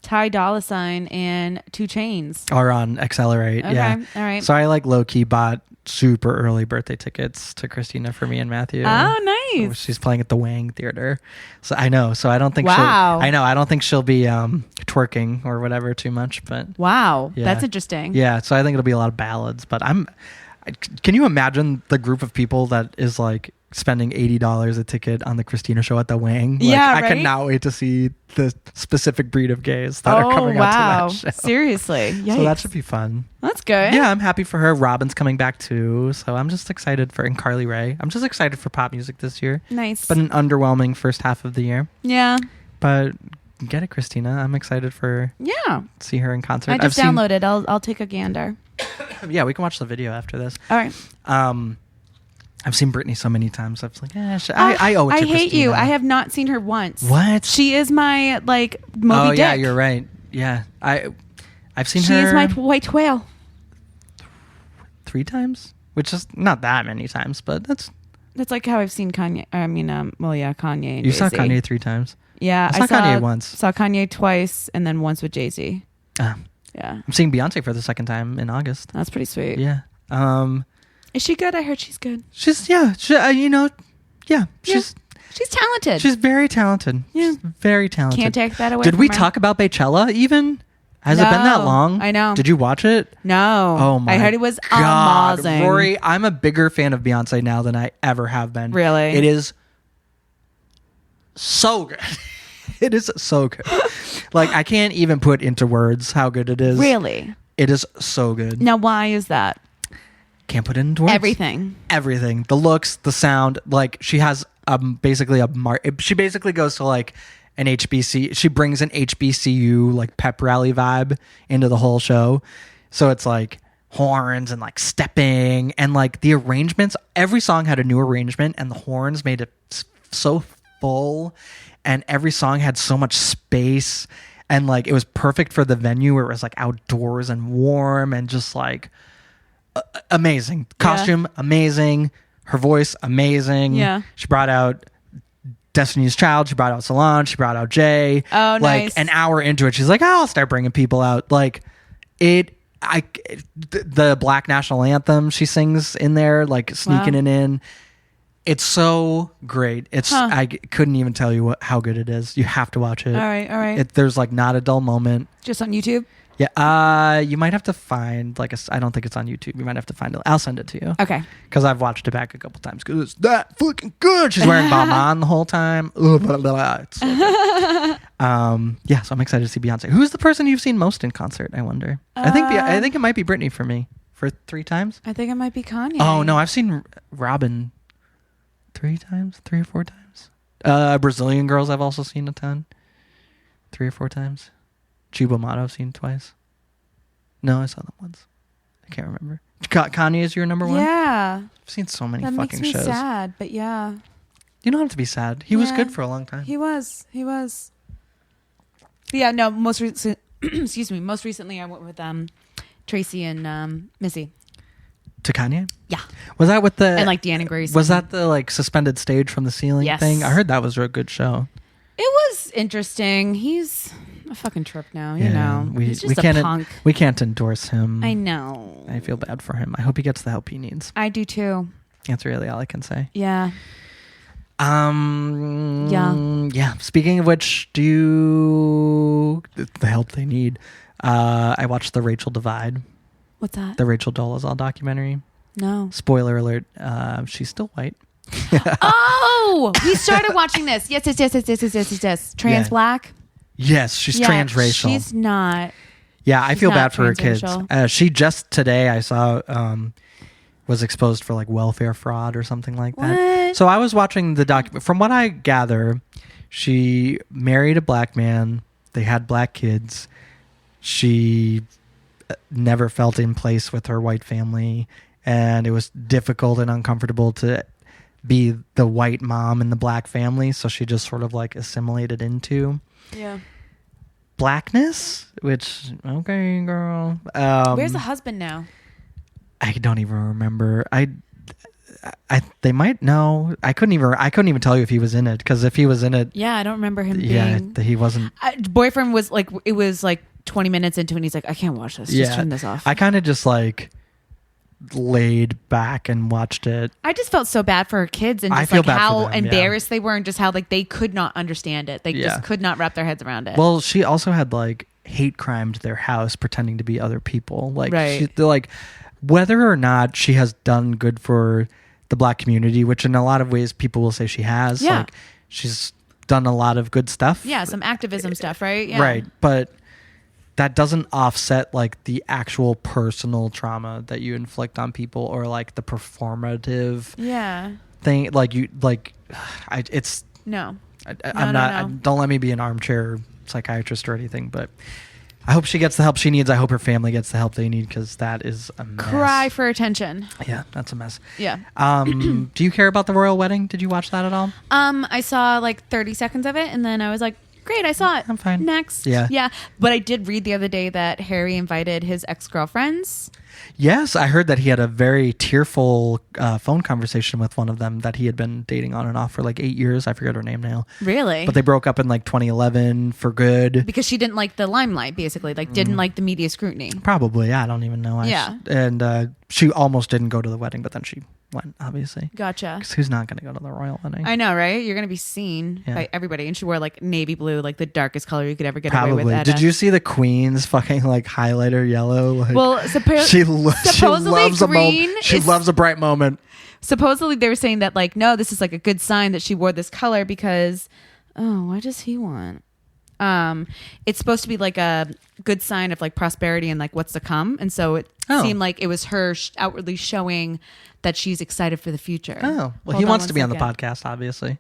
Ty Dolla $ign and 2 Chainz. Are on Accelerate. Okay, Yeah. all right. So I like low-key bought super early birthday tickets to Christina for me and Matthew. Oh, nice. She's playing at the Wang Theater. So I know. So I don't think Wow. I don't think she'll be twerking or whatever too much, but Wow, Yeah. that's interesting. yeah, so I think it'll be a lot of ballads, but can you imagine the group of people that is like spending $80 a ticket on the Christina show at the Wang? Like, Yeah, I right? cannot wait to see the specific breed of gays that are coming out to that show. Seriously. Yikes. So that should be fun. That's good. Yeah, I'm happy for her. Robin's coming back too, so I'm just excited and Carly Rae. I'm just excited for pop music this year. Nice. But an underwhelming first half of the year. Yeah. But get it, Christina. I'm excited for Yeah. see her in concert. I just downloaded. I'll take a gander. Yeah, we can watch the video after this. All right. I've seen Britney so many times. I was like, I owe it to I hate you. Christina. I have not seen her once. What? She is my like Moby Dick. Yeah, you're right. Yeah, I've seen She her. is my white whale. 3 times, which is not that many times, but that's. That's like how I've seen Kanye. Kanye. And You saw Jay-Z. Kanye 3 times. Yeah, I saw Kanye once. Saw Kanye twice, and then once with Jay-Z. Ah. Yeah, I'm seeing Beyonce for the second time in August. that's pretty sweet. Yeah. Is she good? I heard she's good. She's She's talented. she's very talented. Yeah. She's very talented. Can't take that away. Did from we her. talk about Beychella even? Has it been that No, long? I know. Did you watch it? No. Oh my! I heard it was God. amazing. Rory, I'm a bigger fan of Beyonce now than I ever have been. Really? It is so good. It is so good. Like, I can't even put into words how good it is. Really? It is so good. Now, why is that? Can't put it into words. Everything. Everything. The looks, the sound. Like, she has basically she basically goes to like an HBC. She brings an HBCU like pep rally vibe into the whole show. So it's like horns and like stepping and like the arrangements. Every song had a new arrangement and the horns made it so full. And every song had so much space, and like it was perfect for the venue where it was like outdoors and warm and just like amazing. Costume, amazing. Her voice, amazing. Yeah. She brought out Destiny's Child. She brought out Solange. She brought out Jay. Oh, like nice. an hour into it, she's like, I'll start bringing people out. Like the Black National Anthem she sings in there, like sneaking it in. It's so great. I couldn't even tell you how good it is. You have to watch it. All right. There's like not a dull moment. Just on YouTube? Yeah. You might have to find I don't think it's on YouTube. You might have to find it. I'll send it to you. Okay. Because I've watched it back a couple times because it's that fucking good. She's wearing Balmain the whole time. Ugh, blah, blah, blah. It's so good. Yeah, so I'm excited to see Beyonce. Who's the person you've seen most in concert, I wonder? I think it might be Britney for me. For 3 times? I think it might be Kanye. Oh, no. I've seen Robin 3 or 4 times. Brazilian Girls I've also seen a ton. 3 or 4 times. Chubomato I've seen twice. No, I saw them once. I can't remember. Kanye is your number 1? Yeah. I've seen so many That fucking makes me shows. sad, but yeah. You don't have to be sad. He was Yeah. good for a long time. He was. But yeah, no, most recently I went with Tracy and Missy. To Kanye? Yeah. Was that with the... And like Deanna Grace. Was that the like suspended stage from the ceiling Yes. thing? I heard that was a good show. It was interesting. a fucking trip now. You know, he's just we can't a punk. we can't endorse him. I know. I feel bad for him. I hope he gets the help he needs. I do too. That's really all I can say. Yeah. Yeah. Speaking of which, the help they need? I watched The Rachel Divide. What's that? The Rachel Dolezal documentary. No. Spoiler alert. She's still white. Oh, we started watching this. Yes. Trans black. Yes, she's transracial. She's not. Yeah, I feel bad for her kids. transracial. She just today I saw was exposed for like welfare fraud or something like that. What? So I was watching the document. From what I gather, she married a black man. They had black kids. She never felt in place with her white family, and it was difficult and uncomfortable to be the white mom in the black family. So she just sort of like assimilated into blackness, which, okay, girl. Where's the husband now? I don't even remember. They might know. I couldn't even tell you if he was in it, because if he was in it, Yeah, I don't remember him being. yeah, he wasn't. Boyfriend was like, it was like 20 minutes into it, and he's like, I can't watch this. Just turn this off. I kind of just like laid back and watched it. I just felt so bad for her kids, and I just feel like bad for how them, embarrassed they were, and just how like they could not understand it. They just could not wrap their heads around it. Well, she also had like hate crimed their house, pretending to be other people. Like, Right. they're like, whether or not she has done good for the black community, which in a lot of ways people will say she has. Yeah. Like, she's done a lot of good stuff. Yeah, some activism stuff, right? Yeah. Right. But that doesn't offset like the actual personal trauma that you inflict on people, or like the performative thing. Like it's No. I'm not. Don't let me be an armchair psychiatrist or anything, but I hope she gets the help she needs. I hope her family gets the help they need, because that is a mess. Cry for attention. Yeah, that's a mess. Yeah. Do you care about the royal wedding? Did you watch that at all? I saw like 30 seconds of it, and then I was like, great, I saw it. I'm fine. Next. Yeah. But I did read the other day that Harry invited his ex-girlfriends. Yes, I heard that he had a very tearful phone conversation with one of them that he had been dating on and off for like 8 years. I forget her name now. Really? But they broke up in like 2011 for good. Because she didn't like the limelight, basically. Like, didn't like the media scrutiny. Probably. I don't even know. And she almost didn't go to the wedding, but then she went, obviously. Gotcha. Because who's not going to go to the royal wedding? I know, right? You're going to be seen by everybody. And she wore like navy blue, like the darkest color you could ever get away with. Did you see the Queen's fucking like highlighter yellow? Like, well, she loves green. She loves a bright moment. Supposedly they were saying that like, no, this is like a good sign that she wore this color because, what does he want? It's supposed to be like a good sign of like prosperity and like what's to come. And so it seemed like it was her outwardly showing that she's excited for the future. Oh, well, he wants to be on the podcast, obviously.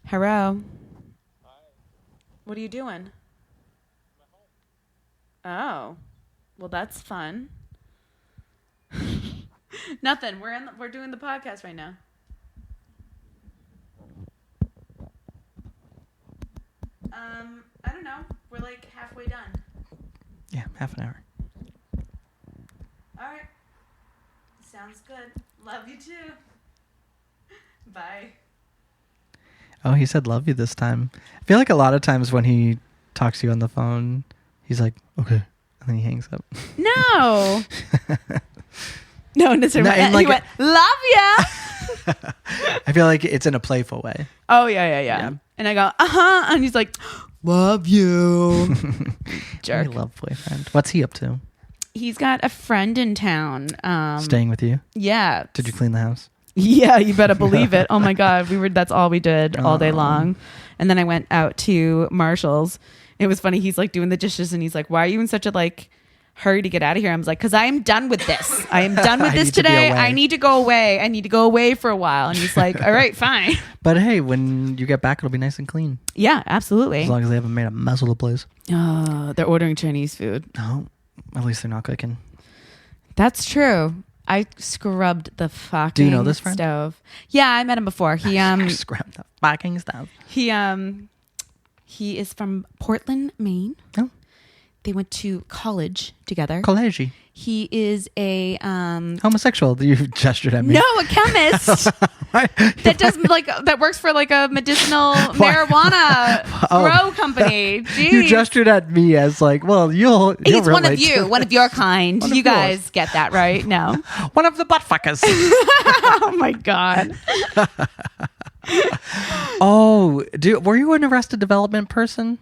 Hello. Hi. What are you doing? Oh, well, that's fun. Nothing. We're doing the podcast right now. I don't know. We're like halfway done. Yeah, half an hour. All right. Sounds good. Love you too. Bye. Oh, he said love you this time. I feel like a lot of times when he talks to you on the phone, he's like, okay. And then he hangs up. No. No, he went, love ya. I feel like it's in a playful way. Oh, yeah. And I go, uh-huh. And he's like, love you. Jerk. My love boyfriend. What's he up to? He's got a friend in town. Staying with you? Yeah. Did you clean the house? Yeah, you better believe it. Oh my God. That's all we did all day long. And then I went out to Marshall's. It was funny. He's like doing the dishes and he's like, why are you in such a like hurry to get out of here? I was like, because I am done with this. I am done with this today. I need to go away. I need to go away for a while. And he's like, all right, fine. But hey, when you get back, it'll be nice and clean. Yeah, absolutely. As long as they haven't made a mess of the place. They're ordering Chinese food. No, at least they're not cooking. That's true. I scrubbed the fucking Do you know this friend? Stove. Yeah, I met him before. He scrubbed the fucking stove. He is from Portland, Maine. Oh. they went to college together. College. He is a homosexual. You gestured at me. No, a chemist that does that works for like a medicinal marijuana grow company. Jeez. You gestured at me as like, well, you'll He's relate one of you, one of your kind. You guys get that, right? No, one of the butt fuckers. Oh my god. Oh, were you an Arrested Development person?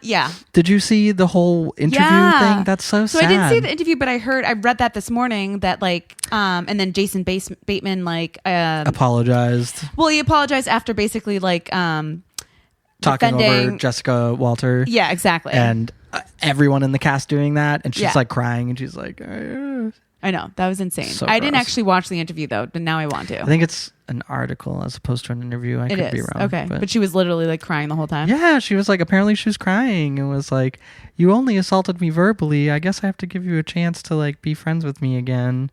Yeah. Did you see the whole interview thing? That's so sad. So I didn't see the interview, but I read that this morning that like, and then Jason Bateman like apologized. Well, he apologized after basically like talking over Jessica Walter. Yeah, exactly. And everyone in the cast doing that, and she's like crying, and she's like, I know, that was insane. So I didn't gross. actually watch the interview though, but now I want to. I think it's an article as opposed to an interview. I could be wrong. Okay, but she was literally like crying the whole time. Yeah, she was like, apparently she was crying and was like, you only assaulted me verbally. I guess I have to give you a chance to like be friends with me again.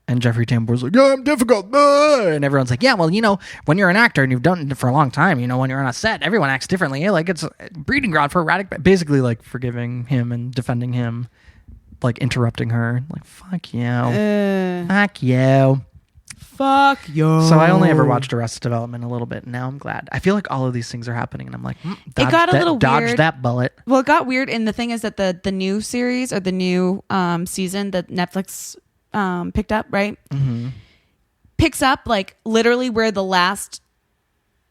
And Jeffrey Tambor was like, yeah, I'm difficult. And everyone's like, yeah, well, you know, when you're an actor and you've done it for a long time, you know, when you're on a set, everyone acts differently. Like it's a breeding ground for erratic, basically like forgiving him and defending him. Like interrupting her, like fuck you, fuck you, fuck you. So I only ever watched Arrested Development a little bit, and now I'm glad. I feel like all of these things are happening, and I'm like, it got a little dodge weird. That bullet. Well, it got weird, and the thing is that the new series or the new season that Netflix picked up, right? Mm-hmm. Picks up like literally where the last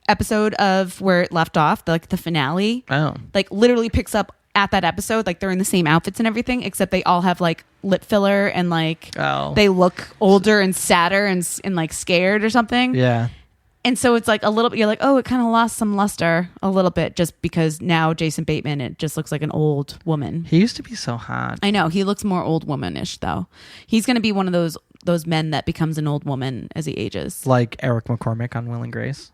episode of where it left off, like the finale. Oh, like literally picks up at that episode, like they're in the same outfits and everything, except they all have like lip filler and like they look older and sadder and like scared or something. Yeah. And so it's like a little bit, you're like, oh, it kind of lost some luster a little bit just because now Jason Bateman, it just looks like an old woman. He used to be so hot. I know. He looks more old womanish though. He's going to be one of those men that becomes an old woman as he ages. Like Eric McCormick on Will and Grace.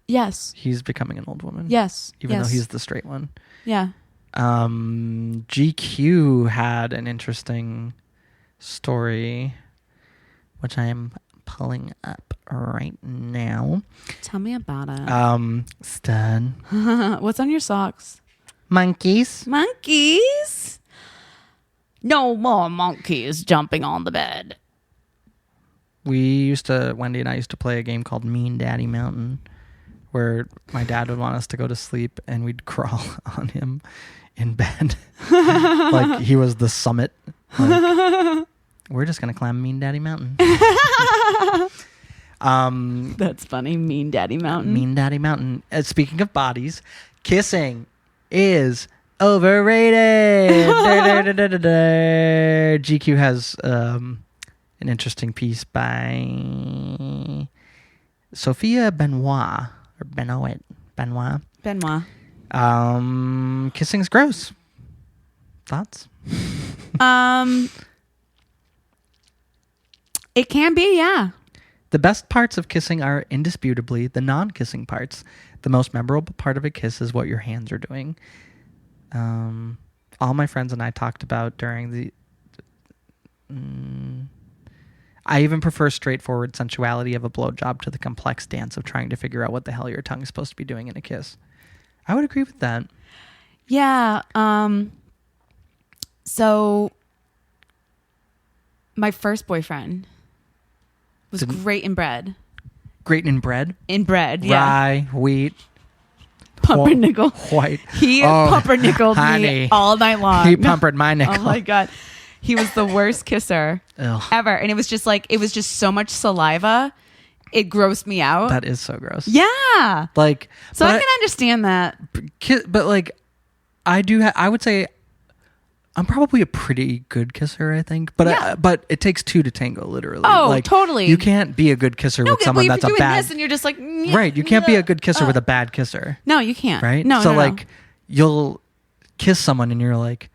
Yes. He's becoming an old woman. Yes. Even though he's the straight one. Yeah. GQ had an interesting story, which I am pulling up right now. Tell me about it. Stan. What's on your socks? Monkeys. Monkeys? No more monkeys jumping on the bed. Wendy and I used to play a game called Mean Daddy Mountain, where my dad would want us to go to sleep and we'd crawl on him in bed. Like he was the summit. Like, we're just going to climb Mean Daddy Mountain. That's funny. Mean Daddy Mountain. Mean Daddy Mountain. Speaking of bodies, kissing is overrated. GQ has an interesting piece by Sophia Benoit. Or Benoit. Kissing's gross. Thoughts? It can be, yeah. The best parts of kissing are indisputably the non-kissing parts. The most memorable part of a kiss is what your hands are doing. All my friends and I talked about during the... I even prefer straightforward sensuality of a blowjob to the complex dance of trying to figure out what the hell your tongue is supposed to be doing in a kiss. I would agree with that. Yeah. So my first boyfriend was great in bread. Great in bread? In bread, yeah. Rye, wheat. Pumpernickel. White. He pumpernickeled me all night long. He pumpered my nickel. Oh my God. He was the worst kisser ever. And it was just so much saliva. It grossed me out. That is so gross. Yeah. Like, so I can understand that. But like, I would say I'm probably a pretty good kisser, I think. But but it takes two to tango, literally. Oh, like, totally. You can't be a good kisser with someone that's a bad. You're doing this and you're just like, right. You can't be a good kisser with a bad kisser. No, you can't. Right. No. So like, you'll kiss someone and you're like,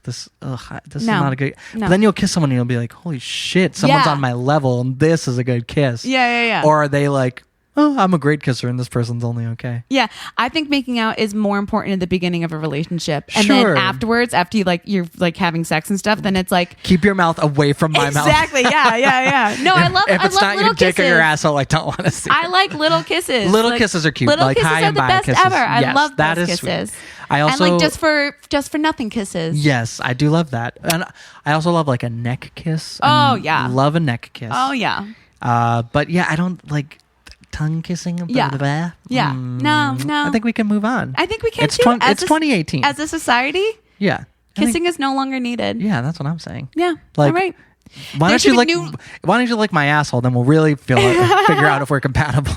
this is not a good. No. But then you'll kiss someone and you'll be like, holy shit, someone's on my level and this is a good kiss. Yeah. Or are they like, oh, I'm a great kisser and this person's only okay. Yeah, I think making out is more important at the beginning of a relationship, and Sure. then afterwards, after you're like having sex and stuff, then it's like Keep your mouth away from my mouth. exactly. Yeah. No, I love. If it's I love not little your dick kisses. or your asshole, I don't want to see. I like little kisses. Little Like, kisses are cute. Little Like kisses high are and the by best kisses. ever. I Yes, love that those is kisses. sweet. I also and like just for nothing kisses. Yes, I do love that, and I also love like a neck kiss. Oh, I yeah. love a neck kiss. Oh yeah. But yeah, I don't like tongue kissing. Yeah. Blah, blah, blah. Yeah. No. I think we can move on. I think we can It's too. it's 2018. As a society, Yeah. I think- kissing is no longer needed. yeah, that's what I'm saying. Yeah. Like, All right. Why There don't you should like? be new- Why don't you like my asshole? Then we'll really figure out if we're compatible.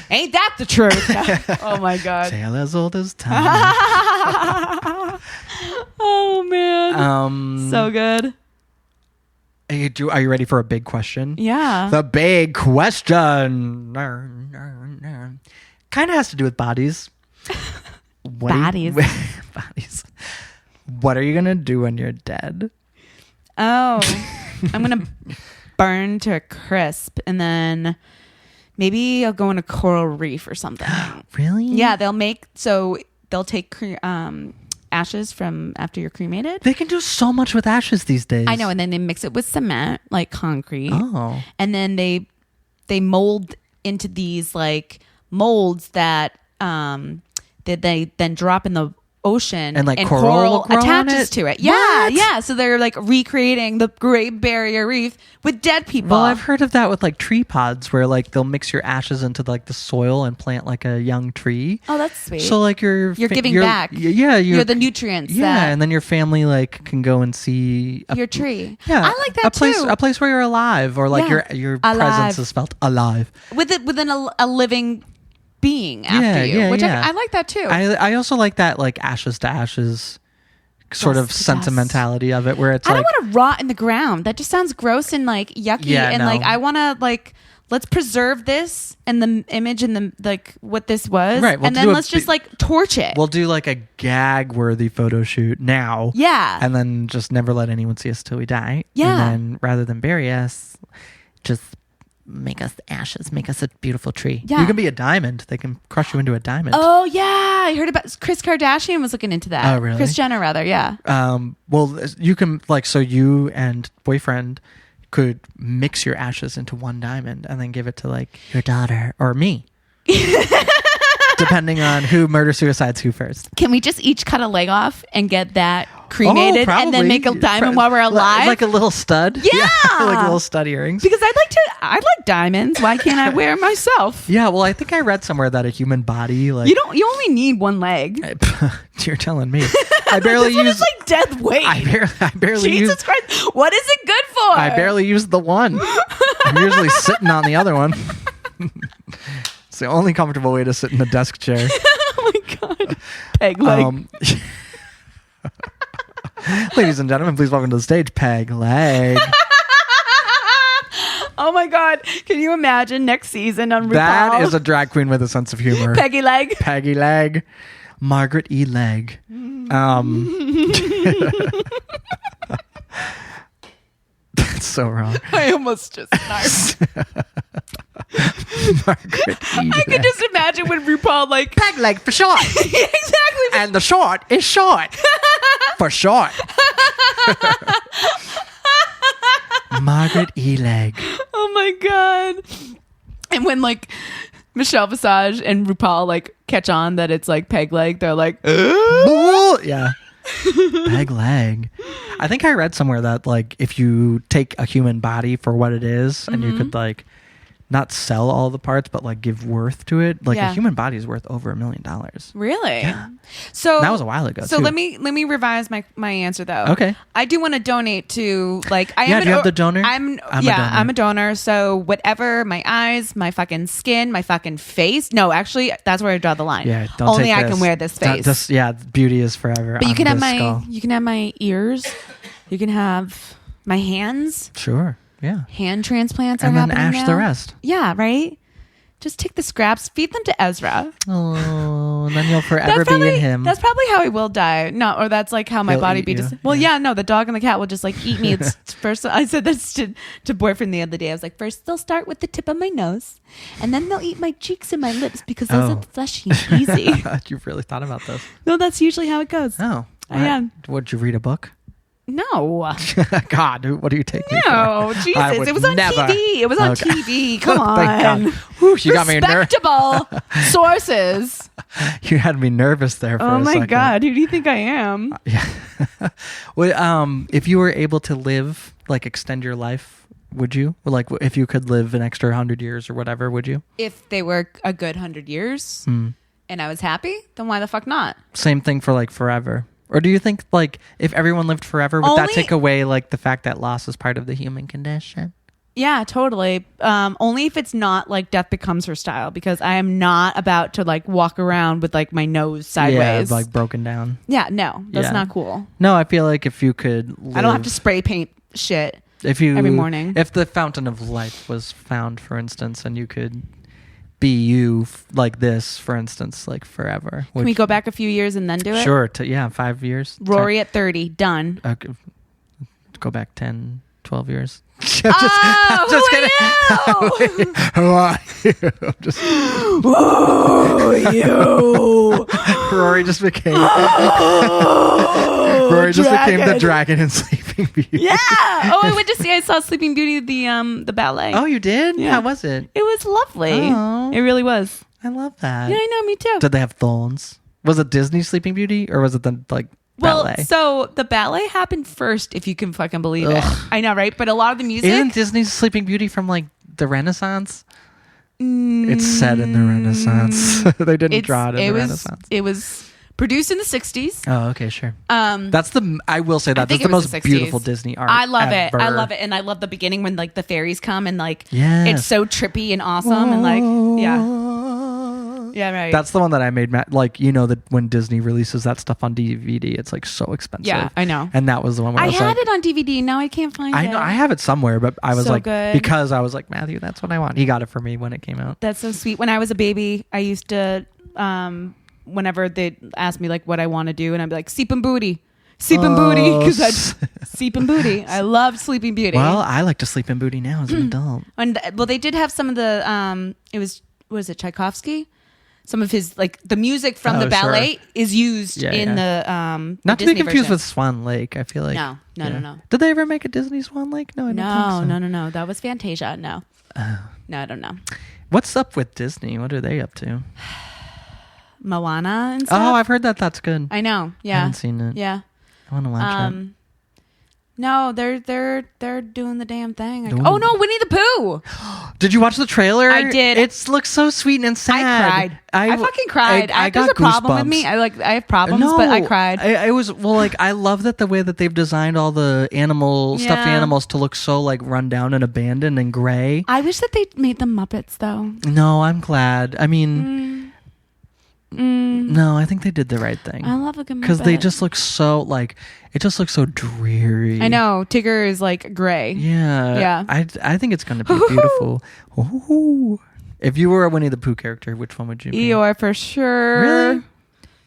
Ain't that the truth? Oh my god. Tale as old as time. Oh man. So good. Are you ready for a big question? Yeah. The big question. Kind of has to do with bodies. Bodies. Bodies. What are you gonna do when you're dead? Oh, I'm gonna burn to a crisp, and then maybe I'll go in a coral reef or something. Really? Yeah, they'll take ashes from after you're cremated. They can do so much with ashes these days. I know, and then they mix it with cement, like concrete. Oh. And then they mold into these like molds that they then drop in the ocean, And, like, coral will grow on attaches it? to it. Yeah, What? yeah. So they're like recreating the Great Barrier Reef with dead people. Well, I've heard of that with like tree pods where like they'll mix your ashes into like the soil and plant like a young tree. Oh, that's sweet. So like you're giving back. Yeah, You're the nutrients. Yeah, that and then your family like can go and see your tree. Yeah, I like that a place, too. a place where you're alive, or like Yeah. your Alive. presence is felt alive. within a living being after you, yeah, which yeah. I like that too. I also like that like ashes to ashes sort of Dust to sentimentality of it, where it's I like don't want to rot in the ground. That just sounds gross and like yucky. Yeah, and no. like I want to like let's preserve this and the image and the like what this was, Right, we'll and do then a let's just like torch it. we'll do like a gag worthy photo shoot now. Yeah. And then just never let anyone see us till we die. Yeah. And then rather than bury us, just make us ashes, make us a beautiful tree. Yeah. You can be a diamond. They can crush you into a diamond. Oh yeah, I heard about Kris Kardashian was looking into that. Oh, really? Kris Jenner rather, yeah. Well, you can like, so you and boyfriend could mix your ashes into one diamond and then give it to like your daughter or me. Depending on who murder suicides who first. Can we just each cut a leg off and get that cremated and then make a diamond while we're alive? Like a little stud. Yeah. Like little stud earrings. Because I like diamonds. Why can't I wear 'em myself? Yeah, well, I think I read somewhere that a human body, like You only need one leg. you're telling me, I barely This one use. is like dead weight. I barely use. Jesus Christ. What is it good for? I barely use the one. I'm usually sitting on the other one. It's the only comfortable way to sit in a desk chair. Oh my God. Peg leg. Ladies and gentlemen, please welcome to the stage, Peg Leg. Oh my God. Can you imagine next season on RuPaul? That is a drag queen with a sense of humor. Peggy leg. Peggy Leg. Margaret E. Leg. That's so wrong. I almost just snarfed. Margaret E. I can just imagine when RuPaul like Peg Leg for short. exactly. And the short is short. For short. Margaret E. Leg. Oh my God. And when like Michelle Visage and RuPaul like catch on that it's like peg leg, they're like, Ooh, yeah. Peg Leg. I think I read somewhere that like if you take a human body for what it is and you could like not sell all the parts but like give worth to it, like Yeah. a human body is worth over $1 million. really? Yeah. So That was a while ago. So too. let me revise my answer though. Okay. I do want to donate to like I Yeah, am do you have the donor? I'm a donor. I'm a donor. So whatever, my eyes, my fucking skin, my fucking face. No, actually that's where I draw the line. Yeah, don't Only take I this. can wear this face. Beauty is forever. But you on can have this skull. my ears. You can have my hands. Sure. Yeah. Hand transplants And are then happening ash now. the rest. Yeah, right. Just take the scraps, feed them to Ezra. Oh, and then you'll forever be in him. That's probably how I will die. No, or that's like how my He'll body eat be. you. Well, yeah, no, the dog and the cat will just like eat me. It's first. I said this to boyfriend the other day. I was like, first they'll start with the tip of my nose, and then they'll eat my cheeks and my lips because those are fleshy and easy. You've really thought about this. No, that's usually how it goes. Oh, I am. Would you read a book? No. God, what do you take me No, for? Jesus. It was on TV. It was on TV. Come on. Thank God. Whew, you got me nervous. Respectable sources. You had me nervous there for a second. Oh my God. Who do you think I am? Yeah. Well, if you were able to live, like extend your life, would you? Like if you could live an extra 100 years or whatever, would you? If they were a good 100 years and I was happy, then why the fuck not? Same thing for like forever. Or do you think like if everyone lived forever, would that take away like the fact that loss is part of the human condition? Yeah, totally. Only if it's not like Death Becomes Her style, because I am not about to like walk around with like my nose sideways. Yeah, like broken down. Yeah, no, that's not cool. No, I feel like if you could live, I don't have to spray paint shit every morning. If the fountain of life was found, for instance, and you could be you like this, for instance, like forever. Can we go back a few years and then do it? Sure. 5 years. Rory at 30, done. Okay. Go back 10, 12 years. I'm just kidding. Who are you? I'm just... Whoa, you. Rory just became the dragon in Sleeping Beauty. Yeah. Oh, I saw Sleeping Beauty, the ballet. Oh, you did? Yeah. How was it? It was lovely. Oh. It really was. I love that. Yeah, I know, me too. Did they have thorns? Was it Disney Sleeping Beauty or was it the ballet? Well, so the ballet happened first, if you can fucking believe it. I know, right? But a lot of the music... Isn't Disney's Sleeping Beauty from like the Renaissance? It's set in the Renaissance. They didn't draw it in the Renaissance. It was produced in the 60s. Oh, okay, sure. I will say that's the most beautiful Disney art. I love it. ever. I love it. And I love the beginning when like the fairies come and like Yes. it's so trippy and awesome and like yeah, right. That's the one that I made. Like, you know, that when Disney releases that stuff on DVD, it's like so expensive. Yeah, I know. And that was the one where I was had it on DVD. Now I can't find it. I know I have it somewhere, but I was So like, good. because I was like, Matthew, that's what I want. He got it for me when it came out. That's so sweet. When I was a baby, I used to, whenever they ask me like what I want to do, and I'd be like, Sleeping Booty. Sleeping Booty. Because I'd Sleeping Booty. I loved Sleeping Beauty. Well, I like to sleep in booty now as an adult. And well, they did have some of the, was it Tchaikovsky? Some of his, like, the music from the ballet is used in the Not the to be Disney confused version. with Swan Lake. I feel like No. Did they ever make a Disney Swan Lake? No, I don't think so. No. That was Fantasia. No. No, I don't know. What's up with Disney? What are they up to? Moana and stuff. Oh, I've heard that's good. I know. I Yeah. haven't seen it. Yeah. I want to watch it. No, they're doing the damn thing. Doing- Oh no, Winnie the Pooh! Did you watch the trailer? I did. It looks so sweet and sad. I cried. I fucking cried. I There's got a problem with goosebumps. me. I have problems, but I cried. I was I love that the way that they've designed all the stuffed animals to look so like run down and abandoned and gray. I wish that they made them Muppets though. No, I'm glad. I mean, no, I think they did the right thing. I love a good Muppet. Because they just look so it just looks so dreary. I know. Tigger is like gray. Yeah. Yeah. I think it's going to be beautiful. Ooh. If you were a Winnie the Pooh character, which one would you be? Eeyore for sure. Really?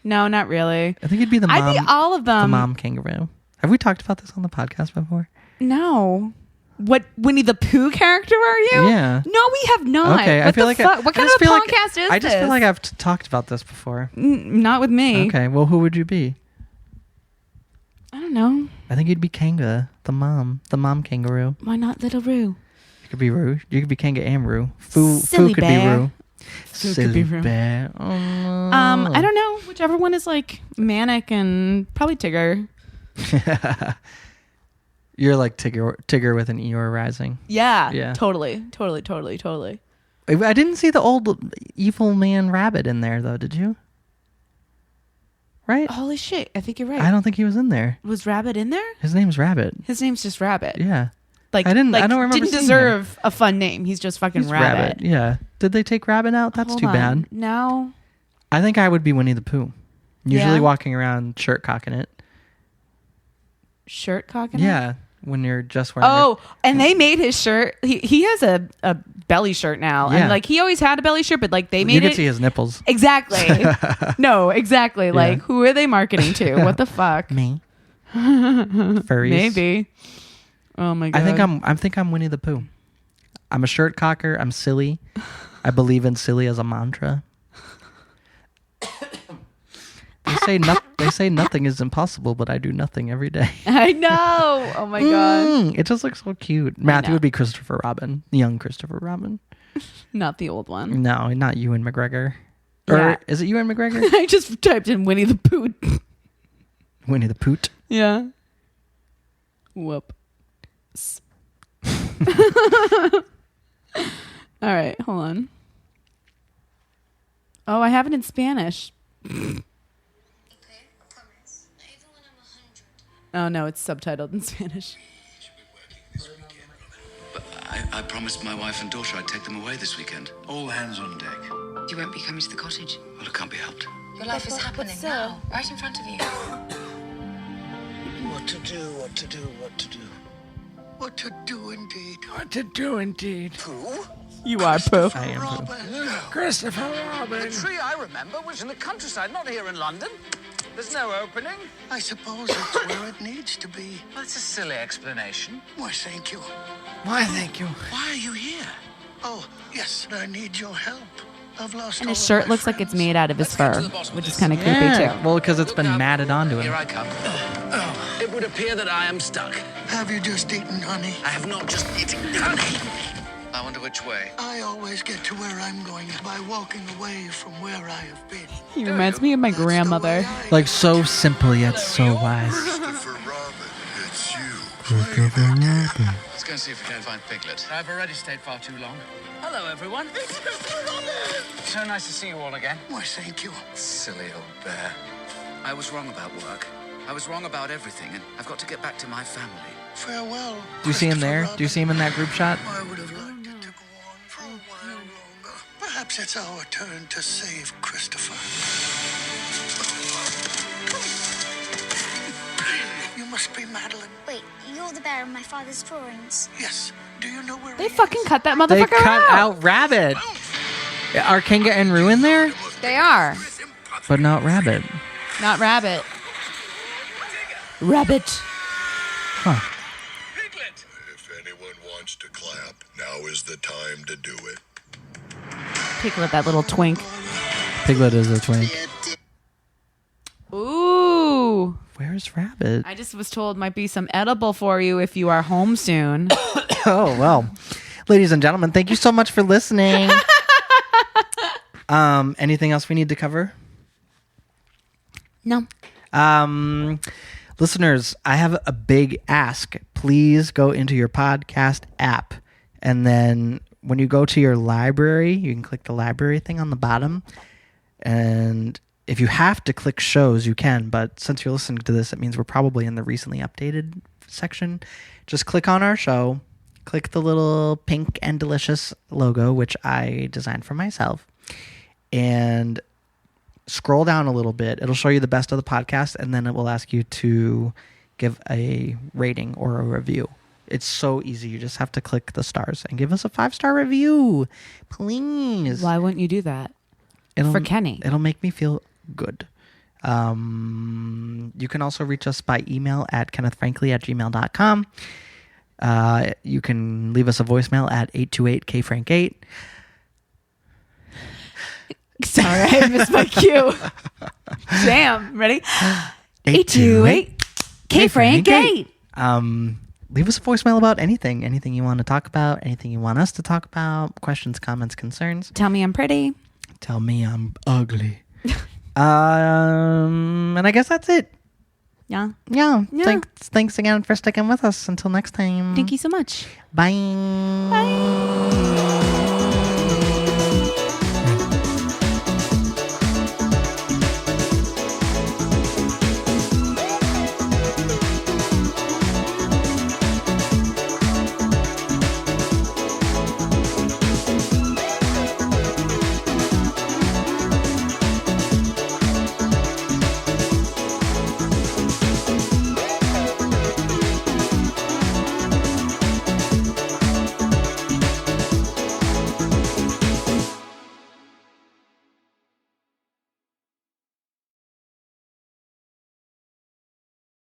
No, not really. I think you'd be the mom. I'd be all of them. The mom kangaroo. Have we talked about this on the podcast before? No. What Winnie the Pooh character are you? Yeah. No, we have not. Okay. What what kind of a podcast is this? I just feel like I've talked about this before. Not with me. Okay. Well, who would you be? I don't know. I think you'd be Kanga, the mom kangaroo. Why not Little Roo? You could be Roo. You could be Kanga and Roo. Foo Silly could bear. be Roo. Foo Silly could be Roo. bear. Oh, no. I don't know. Whichever one is like manic and probably Tigger. You're like Tigger with an Eeyore rising. Yeah. Yeah. Totally. I didn't see the old evil man rabbit in there though. Did you? Right? Holy shit. I think you're right. I don't think he was in there. Was Rabbit in there? His name's Rabbit. His name's just Rabbit. Yeah. Like I don't remember didn't seeing deserve a fun name. He's just fucking He's Rabbit. Yeah. Did they take Rabbit out? That's Hold too on. bad. No. I think I would be Winnie the Pooh. Usually Yeah. walking around shirt cocking it. Shirt cocking? Yeah. When you're just wearing Oh, and they made his shirt. He has a belly shirt now. Yeah. And like he always had a belly shirt, but like they made You can it see his nipples. exactly. No, exactly. Like who are they marketing to? What the fuck? Me. Furries. Maybe. Oh my god. I think I'm Winnie the Pooh. I'm a shirt cocker. I'm silly. I believe in silly as a mantra. They say nothing is impossible, but I do nothing every day. I know. Oh my god. It just looks so cute. Matthew would be Christopher Robin, young Christopher Robin. Not the old one. No, not Ewan McGregor. Yeah. Or is it Ewan McGregor? I just typed in Winnie the Pooh. Winnie the Poot. Yeah. Whoop. All right, hold on. Oh, I have it in Spanish. Oh no, it's subtitled in Spanish. But I promised my wife and daughter I'd take them away this weekend. All hands on deck. You won't be coming to the cottage. Well, it can't be helped. Your life is happening now, right in front of you. What to do, what to do, what to do. What to do indeed. What to do indeed. Pooh? You are Pooh. I am Pooh. Christopher Robin. The tree I remember was in the countryside, not here in London. There's no opening. I suppose it's where it needs to be. That's a silly explanation. Why, thank you. Why, thank you. Why are you here? Oh, yes, I need your help. I've lost And all his of shirt my looks like it's friends. made out of his Let's get fur, to the bottom of which is this. kind of creepy Yeah. too. Well, because it's Look been out. matted onto Here him. I come. It would appear that I am stuck. Have you just eaten honey? I have not just eaten honey. I wonder which way. I always get to where I'm going by walking away from where I have been. He reminds me of my That's the grandmother. way I Like so simple yet so wise. Christopher Robin, it's you. Let's go and see if we can find Piglet. I've already stayed far too long. Hello, everyone. So nice to see you all again. Why, thank you. Silly old bear. I was wrong about work. I was wrong about everything, and I've got to get back to my family. Farewell. Do you see him there? Christopher Do you see him in that group shot? Robin. I would have liked it to go on for a while longer. Perhaps it's our turn to save Christopher. You must be Madeline. Wait, you're the bear of my father's drawings. Yes. Do you know where They he fucking is? cut that They motherfucker cut out. out Rabbit. Are Kinga and Ruin there? They are. But not Rabbit. Not Rabbit. Rabbit. Huh. If anyone wants to clap, now is the time to do it. Piglet, that little twink. Piglet is a twink. Ooh. Where's Rabbit? I just was told might be some edible for you if you are home soon. Oh, well. Ladies and gentlemen, thank you so much for listening. Anything else we need to cover? No. Listeners, I have a big ask. Please go into your podcast app, and then when you go to your library, you can click the library thing on the bottom. And if you have to click shows, you can. But since you're listening to this, it means we're probably in the recently updated section. Just click on our show. Click the little pink and delicious logo, which I designed for myself. And scroll down a little bit. It'll show you the best of the podcast, and then it will ask you to give a rating or a review. It's so easy. You just have to click the stars and give us a 5-star review, please. Why wouldn't you do that? It'll, For Kenny. It'll make me feel good. You can also reach us by email at kennethfrankly@gmail.com. You can leave us a voicemail at 828-KFrank8. Sorry, I missed my cue. Damn. Ready? 828-KFrank8. Leave us a voicemail about anything you want to talk about, anything you want us to talk about, questions, comments, concerns. Tell me I'm pretty. Tell me I'm ugly. And I guess that's it. Yeah. Yeah. Yeah. Thanks again for sticking with us. Until next time. Thank you so much. Bye. Bye.